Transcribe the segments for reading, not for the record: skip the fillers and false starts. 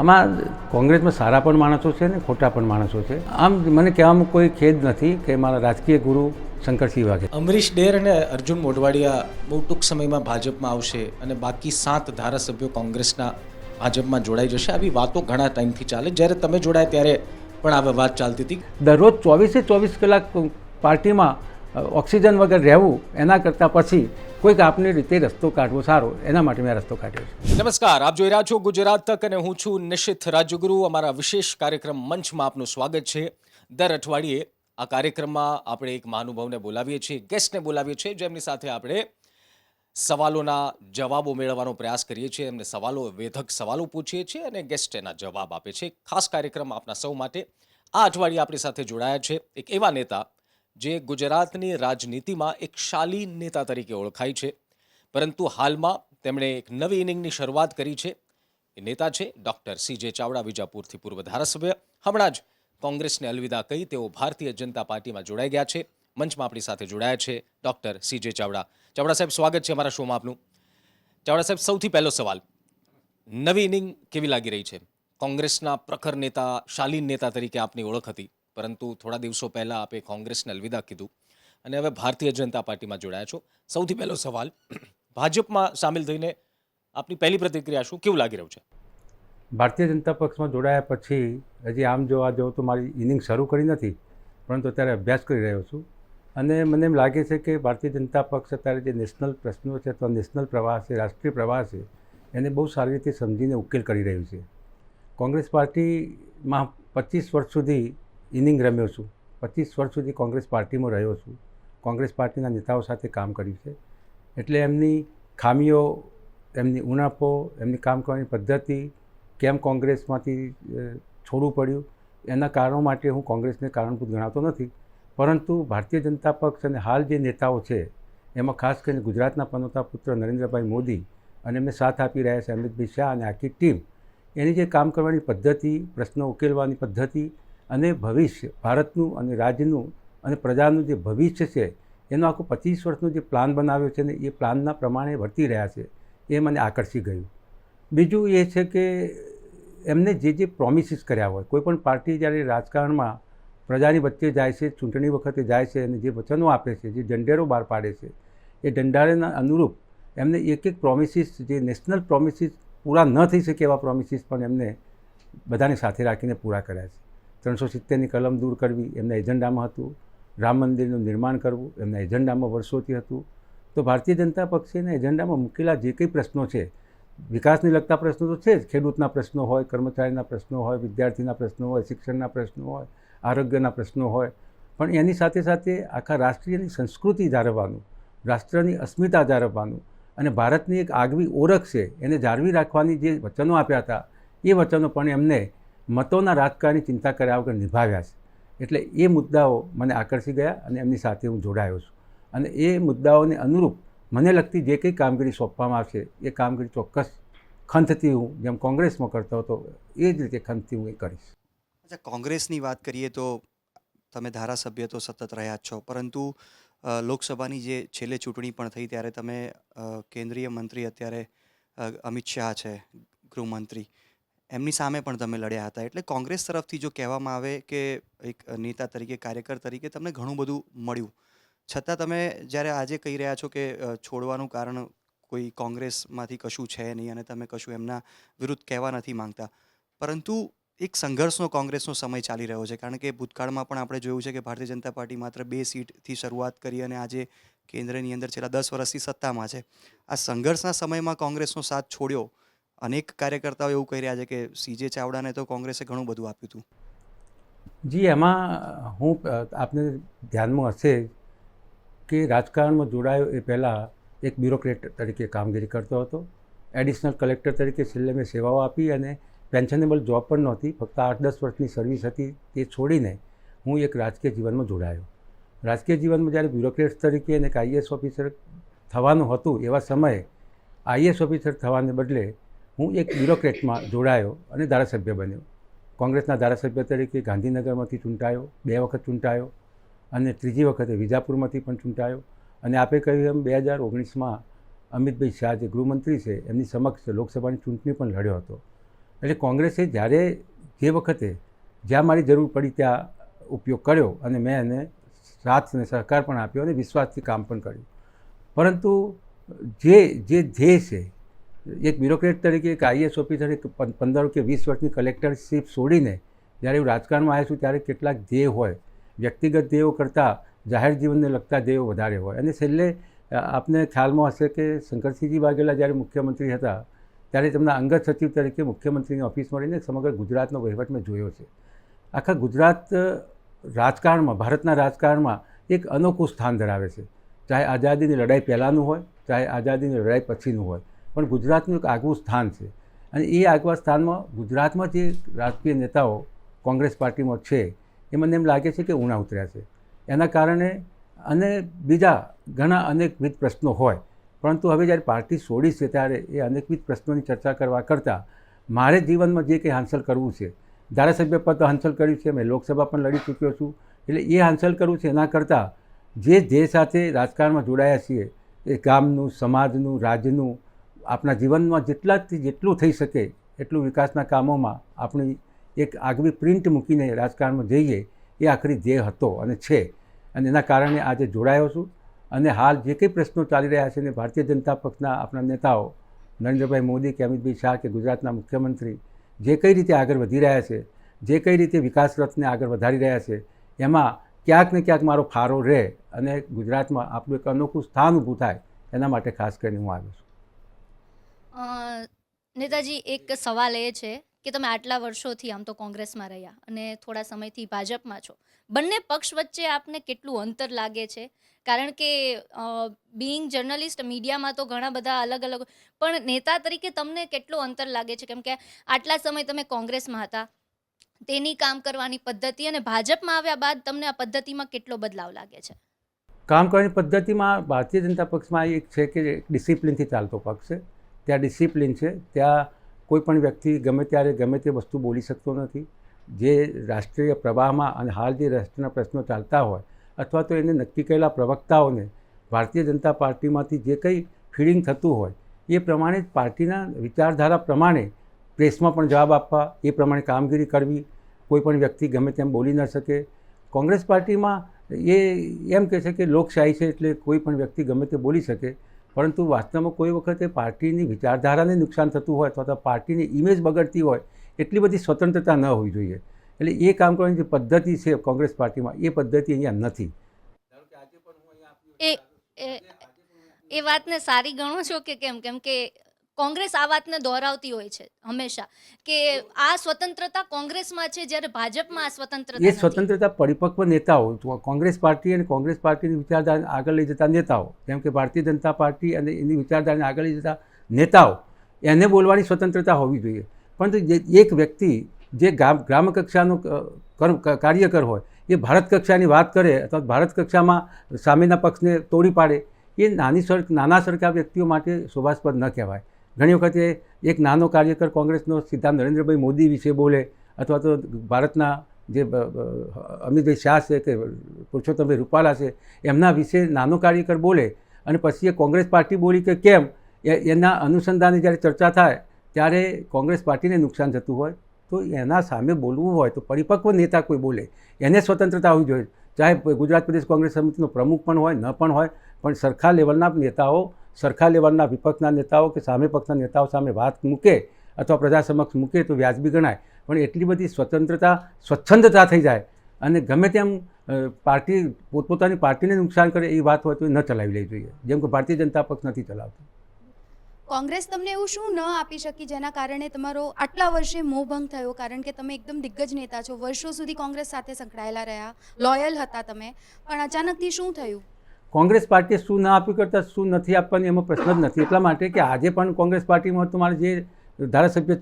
આમાં કોંગ્રેસમાં સારા પણ માણસો છે ને ખોટા પણ માણસો છે. આમ મને કહેવામાં કોઈ ખેદ નથી કે મારા રાજકીય ગુરુ શંકરસિંહ વાઘેલા. અમરીશ ડેર અને અર્જુન મોઢવાડિયા બહુ ટૂંક સમયમાં ભાજપમાં આવશે અને બાકી 7 ધારાસભ્યો કોંગ્રેસના ભાજપમાં જોડાઈ જશે, આવી વાતો ઘણા ટાઈમથી ચાલે. જ્યારે તમે જોડાયા ત્યારે પણ આ વાત ચાલતી હતી. દરરોજ 24 કલાક પાર્ટીમાં ઓક્સિજન વગર રહેવું એના કરતાં પછી કોઈક આપની રીતે રસ્તો કાઢવો સારો, એના માટે મેં રસ્તો કાઢ્યો છે. નમસ્કાર, આપ જોઈ રહ્યા છો ગુજરાત તક અને હું છું નિશિત રાજ્યગુરુ. અમારા વિશેષ કાર્યક્રમ મંચમાં આપનું સ્વાગત છે. દર અઠવાડિયે આ કાર્યક્રમમાં આપણે એક મહાનુભાવને બોલાવીએ છીએ, ગેસ્ટને બોલાવીએ છીએ, જેમની સાથે આપણે સવાલોના જવાબો મેળવવાનો પ્રયાસ કરીએ છીએ. એમને વેધક સવાલો પૂછીએ છીએ અને ગેસ્ટ એના જવાબ આપે છે. ખાસ કાર્યક્રમ આપના સૌ માટે. આ અઠવાડિયે આપણી સાથે જોડાયા છે એક એવા નેતા જે ગુજરાતની રાજનીતિમાં એક શાલીન નેતા તરીકે ઓળખાય છે, પરંતુ હાલમાં તેમણે એક નવી ઇનિંગની શરૂઆત કરી છે. એ નેતા છે ડૉક્ટર CJ ચાવડા, વિજાપુરથી પૂર્વ ધારાસભ્ય. હમણાં જ કોંગ્રેસને અલવિદા કહી તેઓ ભારતીય જનતા પાર્ટીમાં જોડાઈ ગયા છે. મંચમાં આપણી સાથે જોડાયા છે ડૉક્ટર CJ ચાવડા. ચાવડા સાહેબ, સ્વાગત છે અમારા શોમાં આપનું. ચાવડા સાહેબ, સૌથી પહેલો સવાલ, નવી ઇનિંગ કેવી લાગી રહી છે? કોંગ્રેસના પ્રખર નેતા, શાલીન નેતા તરીકે આપની ઓળખ હતી, પરંતુ થોડા દિવસો પહેલાં આપે કોંગ્રેસને અલવિદા કીધું અને હવે ભારતીય જનતા પાર્ટીમાં જોડાયા છો. સૌથી પહેલો સવાલ, ભાજપમાં સામેલ થઈને આપની પહેલી પ્રતિક્રિયા શું, કેવું લાગી રહ્યું છે? ભારતીય જનતા પક્ષમાં જોડાયા પછી હજી આમ જોવા જાઉં તો મારી ઇનિંગ શરૂ કરી નથી, પરંતુ અત્યારે અભ્યાસ કરી રહ્યો છું અને મને એમ લાગે છે કે ભારતીય જનતા પક્ષ અત્યારે જે નેશનલ પ્રશ્નો છે અથવા નેશનલ પ્રવાહ છે, રાષ્ટ્રીય પ્રવાહ છે, એને બહુ સારી રીતે સમજીને ઉકેલ કરી રહ્યું છે. કોંગ્રેસ પાર્ટીમાં 25 વર્ષ સુધી ઇનિંગ રમ્યો છું, 25 વર્ષ સુધી કોંગ્રેસ પાર્ટીમાં રહ્યો છું, કોંગ્રેસ પાર્ટીના નેતાઓ સાથે કામ કર્યું છે. એટલે એમની ખામીઓ, એમની ઉણાપો, એમની કામ કરવાની પદ્ધતિ, કેમ કોંગ્રેસમાંથી છોડવું પડ્યું, એના કારણો માટે હું કોંગ્રેસને કારણભૂત ગણાતો નથી. પરંતુ ભારતીય જનતા પક્ષ અને હાલ જે નેતાઓ છે એમાં ખાસ કરીને ગુજરાતના પનોતા પુત્ર નરેન્દ્રભાઈ મોદી અને એમને સાથ આપી રહ્યા છે અમિતભાઈ શાહ અને આખી ટીમ, એની જે કામ કરવાની પદ્ધતિ, પ્રશ્નો ઉકેલવાની પદ્ધતિ અને ભવિષ્ય, ભારતનું અને રાજ્યનું અને પ્રજાનું જે ભવિષ્ય છે એનો આખો 25 વર્ષનો જે પ્લાન બનાવ્યો છે ને એ પ્લાનના પ્રમાણે વર્તી રહ્યા છે, એ મને આકર્ષી ગયું. બીજું એ છે કે એમને જે પ્રોમિસીસ કર્યા હોય, કોઈપણ પાર્ટી જ્યારે રાજકારણમાં પ્રજાની વચ્ચે જાય છે, ચૂંટણી વખતે જાય છે અને જે વચનો આપે છે, જે ઢંઢેરો બહાર પાડે છે, એ ઢંઢારેના અનુરૂપ એમને એક પ્રોમિસીસ, જે નેશનલ પ્રોમિસીસ પૂરા ન થઈ શકે એવા પ્રોમિસીસ પણ એમને બધાને સાથે રાખીને પૂરા કર્યા છે. 370ની કલમ દૂર કરવી એમના એજન્ડામાં હતું, રામ મંદિરનું નિર્માણ કરવું એમના એજન્ડામાં વર્ષોથી હતું. તો ભારતીય જનતા પક્ષે એના એજન્ડામાં મૂકેલા જે કંઈ પ્રશ્નો છે, વિકાસને લગતા પ્રશ્નો તો છે જ, ખેડૂતના પ્રશ્નો હોય, કર્મચારીના પ્રશ્નો હોય, વિદ્યાર્થીના પ્રશ્નો હોય, શિક્ષણના પ્રશ્નો હોય, આરોગ્યના પ્રશ્નો હોય, પણ એની સાથે સાથે આખા રાષ્ટ્રીયની સંસ્કૃતિ જાળવવાનું, રાષ્ટ્રની અસ્મિતા જાળવવાનું અને ભારતની એક આગવી ઓળખ છે એને જાળવી રાખવાની જે વચનો આપ્યા હતા, એ વચનો પણ એમને મતોના રાજકારણની ચિંતા કર્યા વગર નિભાવ્યા છે. એટલે એ મુદ્દાઓ મને આકર્ષી ગયા અને એમની સાથે હું જોડાયો છું અને એ મુદ્દાઓને અનુરૂપ મને લગતી જે કંઈ કામગીરી સોંપવામાં આવશે એ કામગીરી ચોક્કસ ખંતથી હું જેમ કોંગ્રેસમાં કરતો હતો એ જ રીતે ખંતથી હું એ કરીશ. અચ્છા, કોંગ્રેસની વાત કરીએ તો તમે ધારાસભ્ય તો સતત રહ્યા જ છો, પરંતુ લોકસભાની જે છેલ્લે ચૂંટણી પણ થઈ ત્યારે તમે કેન્દ્રીય મંત્રી અત્યારે અમિત શાહ છે, ગૃહમંત્રી, એમની સામે પણ તમે લડ્યા હતા. એટલે કોંગ્રેસ તરફથી જો કહેવામાં આવે કે એક નેતા તરીકે, કાર્યકર તરીકે તમને ઘણું બધું મળ્યું, છતાં તમે જ્યારે આજે કહી રહ્યા છો કે છોડવાનું કારણ કોઈ કોંગ્રેસમાંથી કશું છે નહીં અને તમે કશું એમના વિરુદ્ધ કહેવા નથી માંગતા, પરંતુ એક સંઘર્ષનો કોંગ્રેસનો સમય ચાલી રહ્યો છે. કારણ કે ભૂતકાળમાં પણ આપણે જોયું છે કે ભારતીય જનતા પાર્ટી માત્ર 2 સીટથી શરૂઆત કરી અને આજે કેન્દ્રની અંદર છેલ્લા 10 વર્ષથી સત્તામાં છે. આ સંઘર્ષના સમયમાં કોંગ્રેસનો સાથ છોડ્યો. અનેક કાર્યકર્તાઓ એવું કહી રહ્યા છે કે CJ ચાવડાને તો કોંગ્રેસે ઘણું બધું આપ્યું હતું. જી, એમાં હું આપને ધ્યાનમાં હશે કે રાજકારણમાં જોડાયો એ પહેલાં એક બ્યુરોક્રેટ તરીકે કામગીરી કરતો હતો. એડિશનલ કલેક્ટર તરીકે છેલ્લે મેં સેવાઓ આપી અને પેન્શનેબલ જોબ પણ નહોતી, ફક્ત 8-10 વર્ષની સર્વિસ હતી. તે છોડીને હું એક રાજકીય જીવનમાં જોડાયો. રાજકીય જીવનમાં જ્યારે બ્યુરોક્રેટ તરીકે અને એક IAS ઓફિસર થવાનું હતું એવા સમયે IAS ઓફિસર થવાને બદલે હું એક બ્યુરોક્રેટમાં જોડાયો અને ધારાસભ્ય બન્યો. કોંગ્રેસના ધારાસભ્ય તરીકે ગાંધીનગરમાંથી ચૂંટાયો, 2 વખત ચૂંટાયો અને ત્રીજી વખતે વિજાપુરમાંથી પણ ચૂંટાયો. અને આપે કહ્યું એમ 2019માં અમિતભાઈ શાહ જે ગૃહમંત્રી છે એમની સમક્ષ લોકસભાની ચૂંટણી પણ લડ્યો હતો. એટલે કોંગ્રેસે જ્યારે જે વખતે જ્યાં મારી જરૂર પડી ત્યાં ઉપયોગ કર્યો અને મેં એને સાથ અને સહકાર પણ આપ્યો અને વિશ્વાસથી કામ પણ કર્યું. પરંતુ જે ધ્યેય છે, એક બ્યુરોક્રેટ તરીકે, એક IAS ઓફિસર, એક 15 કે 20 વર્ષની કલેક્ટરશીપ છોડીને જ્યારે હું રાજકારણમાં આવ્યો છું ત્યારે કેટલાક ધ્યેય હોય, વ્યક્તિગત ધ્યેયો કરતાં જાહેર જીવનને લગતા ધ્યેયો વધારે હોય. અને છેલ્લે આપને ખ્યાલમાં હશે કે શંકરસિંહજી વાઘેલા જ્યારે મુખ્યમંત્રી હતા ત્યારે તેમના અંગત સચિવ તરીકે મુખ્યમંત્રીની ઓફિસમાં રહીને સમગ્ર ગુજરાતનો વહીવટ મેં જોયો છે. આખા ગુજરાત રાજકારણમાં, ભારતના રાજકારણમાં એક અનોખું સ્થાન ધરાવે છે. ચાહે આઝાદીની લડાઈ પહેલાંનું હોય, ચાહે આઝાદીની લડાઈ પછીનું હોય, પણ ગુજરાતનું એક આગવું સ્થાન છે. અને એ આગવા સ્થાનમાં ગુજરાતમાં જે રાજકીય નેતાઓ કોંગ્રેસ પાર્ટીમાં છે એ મને એમ લાગે છે કે ઊણા ઉતર્યા છે. એના કારણે અને બીજા ઘણા અનેકવિધ પ્રશ્નો હોય, પરંતુ હવે જ્યારે પાર્ટી છોડી છે ત્યારે એ અનેકવિધ પ્રશ્નોની ચર્ચા કરવા કરતાં મારે જીવનમાં જે કંઈ હાંસલ કરવું છે, ધારાસભ્ય પદ તો હાંસલ કર્યું છે, મેં લોકસભા પણ લડી ચૂક્યો છું, એટલે એ હાંસલ કરવું છે. એના કરતાં જે ધ્યેય સાથે રાજકારણમાં જોડાયા છીએ એ ગામનું, સમાજનું, રાજ્યનું, આપણા જીવનમાં જેટલું થઈ શકે એટલું વિકાસના કામોમાં આપણી એક આગવી પ્રિન્ટ મૂકીને રાજકારણમાં જઈએ એ આખરી ધ્યેય હતો અને છે. અને એના કારણે આજે જોડાયો છું. અને હાલ જે કંઈ પ્રશ્નો ચાલી રહ્યા છે ને ભારતીય જનતા પક્ષના આપણા નેતાઓ નરેન્દ્રભાઈ મોદી કે અમિતભાઈ શાહ કે ગુજરાતના મુખ્યમંત્રી જે કઈ રીતે આગળ વધી રહ્યા છે, જે કઈ રીતે વિકાસ રથને આગળ વધારી રહ્યા છે, એમાં ક્યાંક ને ક્યાંક મારો ફાળો રહે અને ગુજરાતમાં આપણું એક અનોખું સ્થાન ઊભું થાય, એના માટે ખાસ કરીને હું આવ્યો છું. નેતાજી, એક સવાલ એ છે કે તમે આટલા વર્ષોથી આમ તો કોંગ્રેસમાં રહ્યા અને થોડા સમયથી ભાજપમાં છો, બંને પક્ષ વચ્ચે આપને કેટલું અંતર લાગે છે? કારણ કે બિંગ જર્નલિસ્ટ, મીડિયામાં તો ઘણા બધા અલગ અલગ, પણ નેતા તરીકે તમને કેટલું અંતર લાગે છે? કેમ કે આટલા સમય તમે કોંગ્રેસમાં હતા, તેની કામ કરવાની પદ્ધતિ અને ભાજપમાં આવ્યા બાદ તમને આ પદ્ધતિમાં કેટલો બદલાવ લાગે છે? કામ કરવાની પદ્ધતિમાં ભારતીય જનતા પક્ષમાં એક છે કે ડિસિપ્લિનથી ચાલતો પક્ષ છે. ત્યાં ડિસિપ્લિન છે, ત્યાં કોઈ પણ વ્યક્તિ ગમે ત્યારે ગમે તે વસ્તુ બોલી શકતો નથી. જે રાષ્ટ્રીય પ્રવાહમાં અને હાલ જે રાષ્ટ્રના પ્રશ્નો ચાલતા હોય અથવા તો એને નક્કી કરેલા પ્રવક્તાઓને ભારતીય જનતા પાર્ટીમાંથી જે કંઈ ફીડિંગ થતું હોય એ પ્રમાણે જ પાર્ટીના વિચારધારા પ્રમાણે પ્રેસમાં પણ જવાબ આપવા, એ પ્રમાણે કામગીરી કરવી. કોઈ પણ વ્યક્તિ ગમે તેમ બોલી ન શકે. કોંગ્રેસ પાર્ટીમાં એ એમ કહે છે કે લોકશાહી છે એટલે કોઈ પણ વ્યક્તિ ગમે તે બોલી શકે, પરંતુ વાસ્તવમાં કોઈ વખતે પાર્ટીની વિચારધારાને નુકસાન થતું હોય અથવા તો પાર્ટીની ઇમેજ બગડતી હોય એટલી બધી સ્વતંત્રતા ન હોવી જોઈએ. એટલે એ કામ કરવાની જે પદ્ધતિ છે કોંગ્રેસ પાર્ટીમાં એ પદ્ધતિ અહીંયા નથી. એ વાતને સારી ગણો છો કે કેમ? કેમ કે કોંગ્રેસ આ વાતને દોહરાવતી હોય છે હંમેશા કે આ સ્વતંત્રતા કોંગ્રેસમાં છે, જ્યારે ભાજપમાં આ સ્વતંત્રતા એ સ્વતંત્રતા પરિપક્વ નેતાઓ, કોંગ્રેસ પાર્ટી અને કોંગ્રેસ પાર્ટીની વિચારધારાને આગળ લઈ જતા નેતાઓ, જેમ કે ભારતીય જનતા પાર્ટી અને એની વિચારધારાને આગળ લઈ જતા નેતાઓ, એને બોલવાની સ્વતંત્રતા હોવી જોઈએ. પરંતુ એક વ્યક્તિ જે ગ્રામ્ય કક્ષાનો કાર્યકર હોય એ ભારત કક્ષાની વાત કરે અથવા ભારત કક્ષામાં સામેના પક્ષને તોડી પાડે, એ નાના સરખા વ્યક્તિઓ માટે શોભાસ્પદ ન કહેવાય. ઘણી વખતે એક નાનો કાર્યકર કોંગ્રેસનો સીધા નરેન્દ્રભાઈ મોદી વિશે બોલે અથવા તો ભારતના જે અમિતભાઈ શાહ છે કે પુરુષોત્તમભાઈ રૂપાલા છે એમના વિશે નાનો કાર્યકર બોલે અને પછી એ કોંગ્રેસ પાર્ટી બોલી કે કેમ, એના અનુસંધાને જ્યારે ચર્ચા થાય ત્યારે કોંગ્રેસ પાર્ટીને નુકસાન થતું હોય તો એના સામે બોલવું હોય તો પરિપક્વ નેતા કોઈ બોલે, એને સ્વતંત્રતા હોવી જોઈએ. ચાહે ગુજરાત પ્રદેશ કોંગ્રેસ સમિતિનો પ્રમુખ પણ હોય, ન પણ હોય, પણ સરખા લેવલના નેતાઓ, સરખા લેવલના વિપક્ષના નેતાઓ કે સામે પક્ષના નેતાઓ સામે વાત મૂકે અથવા પ્રજા સમક્ષ મૂકે તો વ્યાજબી ગણાય. પણ એટલી બધી સ્વચ્છંદતા થઈ જાય અને ગમે તેમ પાર્ટી પોતપોતાની પાર્ટીને નુકસાન કરે એ વાત હોય તો ન ચલાવી લેવી જોઈએ, જેમ કે ભારતીય જનતા પક્ષ નથી ચલાવતું. કોંગ્રેસ તમને એવું શું ન આપી શકી જેના કારણે તમારો આટલા વર્ષે મોહભંગ થયો? કારણ કે તમે એકદમ દિગ્ગજ નેતા છો, વર્ષો સુધી કોંગ્રેસ સાથે સંકળાયેલા રહ્યા, લોયલ હતા તમે, પણ અચાનકથી શું થયું? કોંગ્રેસ પાર્ટીએ શું ના આપ્યું કરતાં શું નથી આપવાની એમાં પ્રશ્ન જ નથી. એટલા માટે કે આજે પણ કોંગ્રેસ પાર્ટીમાં તમારે જે ધારાસભ્ય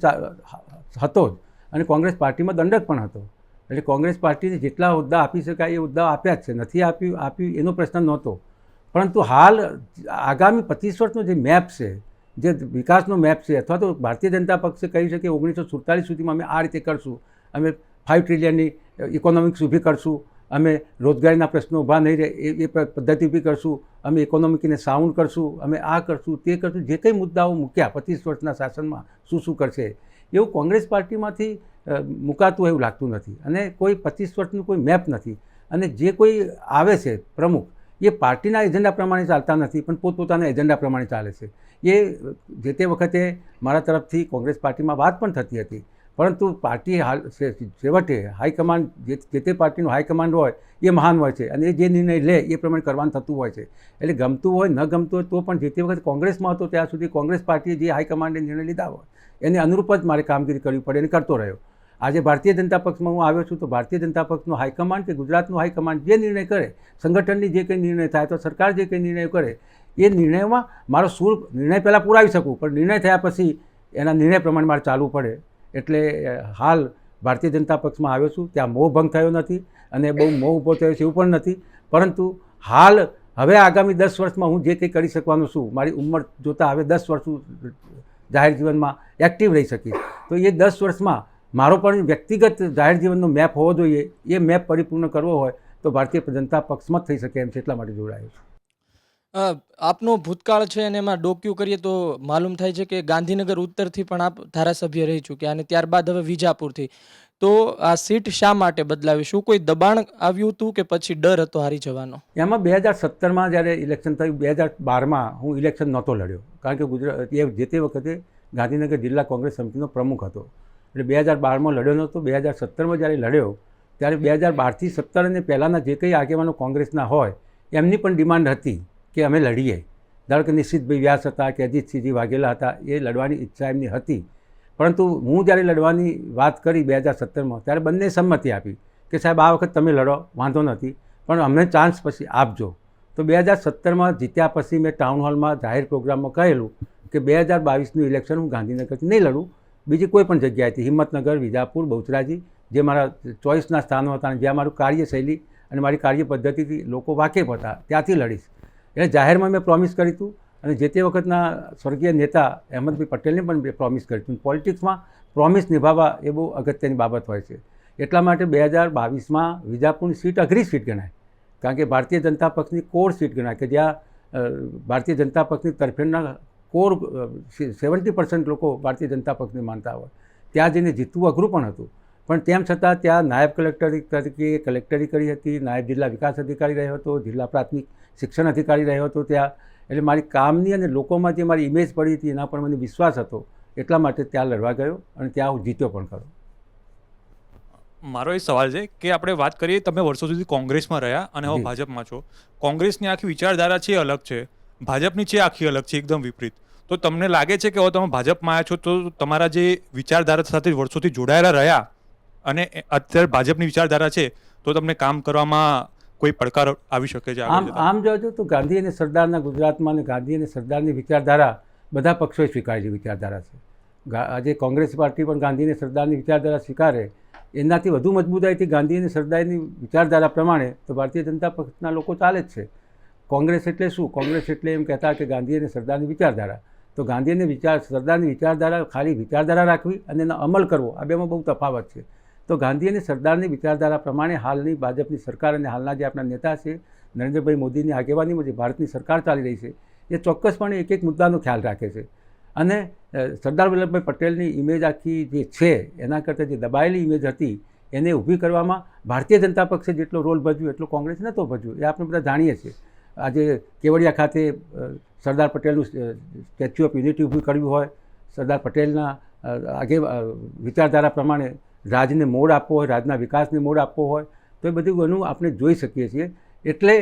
હતો જ અને કોંગ્રેસ પાર્ટીમાં દંડક પણ હતો, એટલે કોંગ્રેસ પાર્ટીને જેટલા હોદ્દા આપી શકાય એ હોદ્દા આપ્યા જ છે. નથી આપ્યું એનો પ્રશ્ન નહોતો. પરંતુ હાલ આગામી 25 વર્ષનો જે મેપ છે, જે વિકાસનો મેપ છે, અથવા તો ભારતીય જનતા પક્ષે કહ્યું છે કે 1947 સુધીમાં અમે આ રીતે કરશું, અમે 5 ટ્રિલિયનની ઇકોનોમિક્સ ઊભી કરશું, અમે રોજગારીના પ્રશ્નો ઊભા નહીં રહે એ પદ્ધતિ ઊભી કરશું, અમે ઇકોનોમિકને સાઉન્ડ કરશું, અમે આ કરશું તે કરશું, જે કંઈ મુદ્દાઓ મૂક્યા 25 વર્ષના શાસનમાં શું કરશે એવું કોંગ્રેસ પાર્ટીમાંથી મુકાતું એવું લાગતું નથી. અને કોઈ 25 વર્ષનું કોઈ મેપ નથી. અને જે કોઈ આવે છે પ્રમુખ, એ પાર્ટીના એજન્ડા પ્રમાણે ચાલતા નથી, પણ પોતપોતાના એજન્ડા પ્રમાણે ચાલે છે. એ જે તે વખતે મારા તરફથી કોંગ્રેસ પાર્ટીમાં વાત પણ થતી હતી, પરંતુ પાર્ટી હાલ છેવટે હાઈકમાન્ડ, જે તે પાર્ટીનું હાઈકમાન્ડ હોય એ મહાન હોય છે, અને એ જે નિર્ણય લે એ પ્રમાણે કરવાનું થતું હોય છે. એટલે ગમતું હોય ન ગમતું હોય તો પણ જે તે વખતે કોંગ્રેસમાં હતો ત્યાં સુધી કોંગ્રેસ પાર્ટીએ જે હાઈકમાન્ડે નિર્ણય લીધા હોય એને અનુરૂપ જ મારે કામગીરી કરવી પડે, અને કરતો રહ્યો. આજે ભારતીય જનતા પક્ષમાં હું આવ્યો છું તો ભારતીય જનતા પક્ષનો હાઈકમાન્ડ કે ગુજરાતનું હાઈકમાન્ડ જે નિર્ણય કરે, સંગઠનની જે કંઈ નિર્ણય થાય, તો સરકાર જે કંઈ નિર્ણય કરે એ નિર્ણયમાં મારો સૂર નિર્ણય પહેલાં પુરાવી શકું, પણ નિર્ણય થયા પછી એના નિર્ણય પ્રમાણે મારે ચાલવું પડે. એટલે હાલ ભારતીય જનતા પક્ષમાં આવ્યો છું, ત્યાં મોહ ભંગ થયો નથી અને બહુ મોહ ઊભો થયો છે એવું પણ નથી. પરંતુ હાલ હવે આગામી 10 વર્ષમાં હું જે કંઈ કરી શકવાનો છું, મારી ઉંમર જોતાં હવે 10 વર્ષ જાહેર જીવનમાં એક્ટિવ રહી શકીશ. તો એ 10 વર્ષમાં મારો પણ વ્યક્તિગત જાહેર જીવનનો મેપ હોવો જોઈએ. એ મેપ પરિપૂર્ણ કરવો હોય તો ભારતીય જનતા પક્ષમાં જ થઈ શકે એમ છે, એટલા માટે જોડાયો છું. આપનો ભૂતકાળ છે અને એમાં ડોક્યુ કરીએ તો માલુમ થાય છે કે ગાંધીનગર ઉત્તરથી પણ આપ ધારાસભ્ય રહી ચૂક્યા અને ત્યારબાદ હવે વિજાપુરથી. તો આ સીટ શા માટે બદલાવી? શું કોઈ દબાણ આવ્યું હતું કે પછી ડર હતો હારી જવાનો? એમાં 2017માં જ્યારે ઇલેક્શન થયું, 2012માં હું ઇલેક્શન નહોતો લડ્યો, કારણ કે ગુજરાત જે તે વખતે ગાંધીનગર જિલ્લા કોંગ્રેસ સમિતિનો પ્રમુખ હતો. એટલે 2012માં લડ્યો નહોતો. 2017માં જ્યારે લડ્યો ત્યારે 2012થી 17 અને પહેલાંના જે કંઈ આગેવાનો કોંગ્રેસના હોય એમની પણ ડિમાન્ડ હતી કે અમે લડીએ. ધારો કે નિશિતભાઈ વ્યાસ હતા કે અજીતસિંહજી વાઘેલા હતા, એ લડવાની ઈચ્છા એમની હતી. પરંતુ હું જ્યારે લડવાની વાત કરી 2017માં, ત્યારે બંને સંમતિ આપી કે સાહેબ આ વખત તમે લડો, વાંધો નથી, પણ અમને ચાન્સ પછી આપજો. તો 2017માં જીત્યા પછી મેં ટાઉન હોલમાં જાહેર પ્રોગ્રામમાં કહેલું કે 2022નું ઇલેક્શન હું ગાંધીનગરથી નહીં લડું, બીજી કોઈ પણ જગ્યાએથી, હિંમતનગર, વિજાપુર, બહુચરાજી, જે મારા ચોઈસના સ્થાનો હતા અને જ્યાં મારું કાર્યશૈલી અને મારી કાર્ય પદ્ધતિથી લોકો વાકેફ હતા, ત્યાંથી લડીશ. એટલે જાહેરમાં મેં પ્રોમિસ કરી હતું, અને જે તે વખતના સ્વર્ગીય નેતા અહેમદભાઈ પટેલને પણ પ્રોમિસ કરી હતું. પોલિટિક્સમાં પ્રોમિસ નિભાવવા એ બહુ અગત્યની બાબત હોય છે. એટલા માટે 2022માં વિજાપુરની સીટ અઘરી સીટ ગણાય, કારણ કે ભારતીય જનતા પક્ષની કોર સીટ ગણાય, કે જ્યાં ભારતીય જનતા પક્ષની તરફેણના કોર 70% લોકો ભારતીય જનતા પક્ષને માનતા હોય. ત્યાં જઈને જીતવું અઘરું પણ હતું, પણ તેમ છતાં ત્યાં નાયબ કલેક્ટર તરીકે કલેક્ટરી કરી હતી, નાયબ જિલ્લા વિકાસ અધિકારી રહ્યો હતો, જિલ્લા પ્રાથમિક શિક્ષણ અધિકારી રહ્યો હતો ત્યાં. એટલે મારી કામની અને લોકોમાં જે મારી ઇમેજ પડી હતી એના પર મને વિશ્વાસ હતો, એટલા માટે ત્યાં લડવા ગયો અને ત્યાં હું જીત્યો પણ ખરો. મારો એ સવાલ છે કે આપણે વાત કરીએ, તમે વર્ષો સુધી કોંગ્રેસમાં રહ્યા અને હવે જી. ભાજપમાં છો. કોંગ્રેસની આખી વિચારધારા છે અલગ છે, ભાજપની છે આખી અલગ છે, એકદમ વિપરીત. તો તમને લાગે છે કે હવે તમે ભાજપમાં આવ્યા છો તો તમારા જે વિચારધારા સાથે વર્ષોથી જોડાયેલા રહ્યા અને અત્યારે ભાજપની વિચારધારા છે, તો તમને કામ કરવામાં કોઈ પડકાર આવી શકે છે? આમ જોજો તો ગાંધી અને સરદારના ગુજરાતમાં, અને ગાંધી અને સરદારની વિચારધારા બધા પક્ષોએ સ્વીકારેલી વિચારધારા છે. આજે કોંગ્રેસ પાર્ટી પણ ગાંધી અને સરદારની વિચારધારા સ્વીકારે, એનાથી વધુ મજબૂતાઈથી ગાંધી અને સરદારની વિચારધારા પ્રમાણે તો ભારતીય જનતા પક્ષના લોકો ચાલે જ છે. કોંગ્રેસ એટલે શું? કોંગ્રેસ એટલે એમ કહેતા કે ગાંધી અને સરદારની વિચારધારા. તો ગાંધી અને સરદારની વિચારધારા ખાલી વિચારધારા રાખવી અને એનો અમલ કરવો, આ બેમાં બહુ તફાવત છે. તો ગાંધી અને સરદારની વિચારધારા પ્રમાણે હાલની ભાજપની સરકાર અને હાલના જે આપણા નેતા છે નરેન્દ્રભાઈ મોદીની આગેવાનીમાં જે ભારતની સરકાર ચાલી રહી છે, એ ચોક્કસપણે એક એક મુદ્દાનો ખ્યાલ રાખે છે. અને સરદાર વલ્લભભાઈ પટેલની ઇમેજ આખી જે છે એના કરતાં જે દબાયેલી ઇમેજ હતી એને ઊભી કરવામાં ભારતીય જનતા પક્ષે જેટલો રોલ ભજવ્યો એટલો કોંગ્રેસ નહોતો ભજવ્યો, એ આપણે બધા જાણીએ છીએ. આજે કેવડિયા ખાતે સરદાર પટેલનું સ્ટેચ્યુ ઓફ યુનિટી ઊભું કર્યું હોય, સરદાર પટેલના વિચારધારા પ્રમાણે રાજને મોડ આપવો હોય, રાજના વિકાસને મોડ આપવો હોય, તો એ બધું એનું આપણે જોઈ શકીએ છીએ. એટલે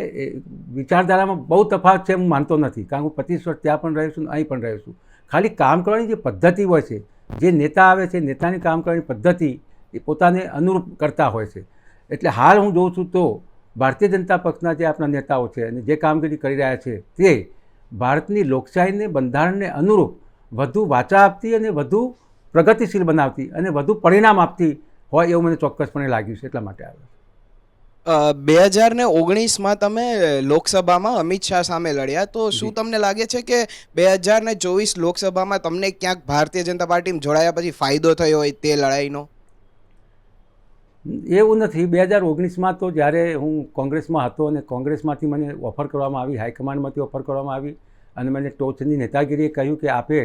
વિચારધારામાં બહુ તફાવત છે હું માનતો નથી, કારણ કે હું 25 વર્ષ ત્યાં પણ રહ્યો છું, અહીં પણ રહ્યો છું. ખાલી કામ કરવાની જે પદ્ધતિ હોય છે, જે નેતા આવે છે નેતાની કામ કરવાની પદ્ધતિ એ પોતાને અનુરૂપ કરતા હોય છે. એટલે હાલ હું જોઉં છું તો ભારતીય જનતા પક્ષના જે આપણા નેતાઓ છે અને જે કામગીરી કરી રહ્યા છે તે ભારતની લોકશાહીને, બંધારણને અનુરૂપ વધુ વાચા આપતી અને વધુ પ્રગતિશીલ બનાવતી અને વધુ પરિણામ આપતી હોય એવું મને ચોક્કસપણે લાગ્યું છે, એટલા માટે આવ્યો. 2019માં તમે લોકસભામાં અમિત શાહ સામે લડ્યા, તો શું તમને લાગે છે કે 2024 લોકસભામાં તમને ક્યાંક ભારતીય જનતા પાર્ટીમાં જોડાયા પછી ફાયદો થયો હોય તે લડાઈનો? એવું નથી. 2019માં તો જ્યારે હું કોંગ્રેસમાં હતો અને કોંગ્રેસમાંથી મને ઓફર કરવામાં આવી, હાઈકમાન્ડમાંથી ઓફર કરવામાં આવી અને મને ટોચની નેતાગીરીએ કહ્યું કે આપે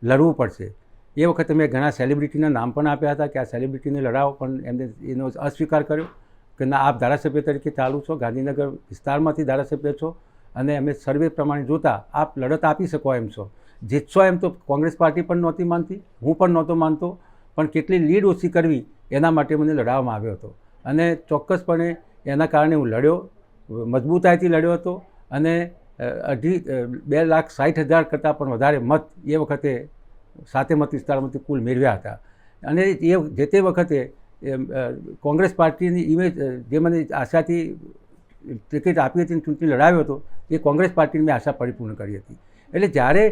લડવું પડશે. એ વખતે મેં ઘણા સેલિબ્રિટીના નામ પણ આપ્યા હતા કે આ સેલિબ્રિટીને લડાવો, પણ એમને એનો અસ્વીકાર કર્યો કે ના, આપ ધારાસભ્ય તરીકે ચાલુ છો, ગાંધીનગર વિસ્તારમાંથી ધારાસભ્ય છો અને અમે સર્વે પ્રમાણે જોતા આપ લડત આપી શકો એમ છો, જીતશો એમ તો કોંગ્રેસ પાર્ટી પણ નહોતી માનતી, હું પણ નહોતો માનતો, પણ કેટલી લીડ ઓછી કરવી એના માટે મને લડાવવામાં આવ્યો હતો અને ચોક્કસપણે એના કારણે હું લડ્યો, મજબૂતાઈથી લડ્યો હતો અને 2,60,000 કરતાં પણ વધારે મત એ વખતે 7 મત વિસ્તારમાંથી કુલ મેળવ્યા હતા. અને જે તે વખતે કોંગ્રેસ પાર્ટીની ઇમેજ જે મને આશાથી ટિકિટ આપી હતી, ચૂંટણી લડાવ્યો હતો, એ કોંગ્રેસ પાર્ટીની મેં આશા પરિપૂર્ણ કરી હતી. એટલે જ્યારે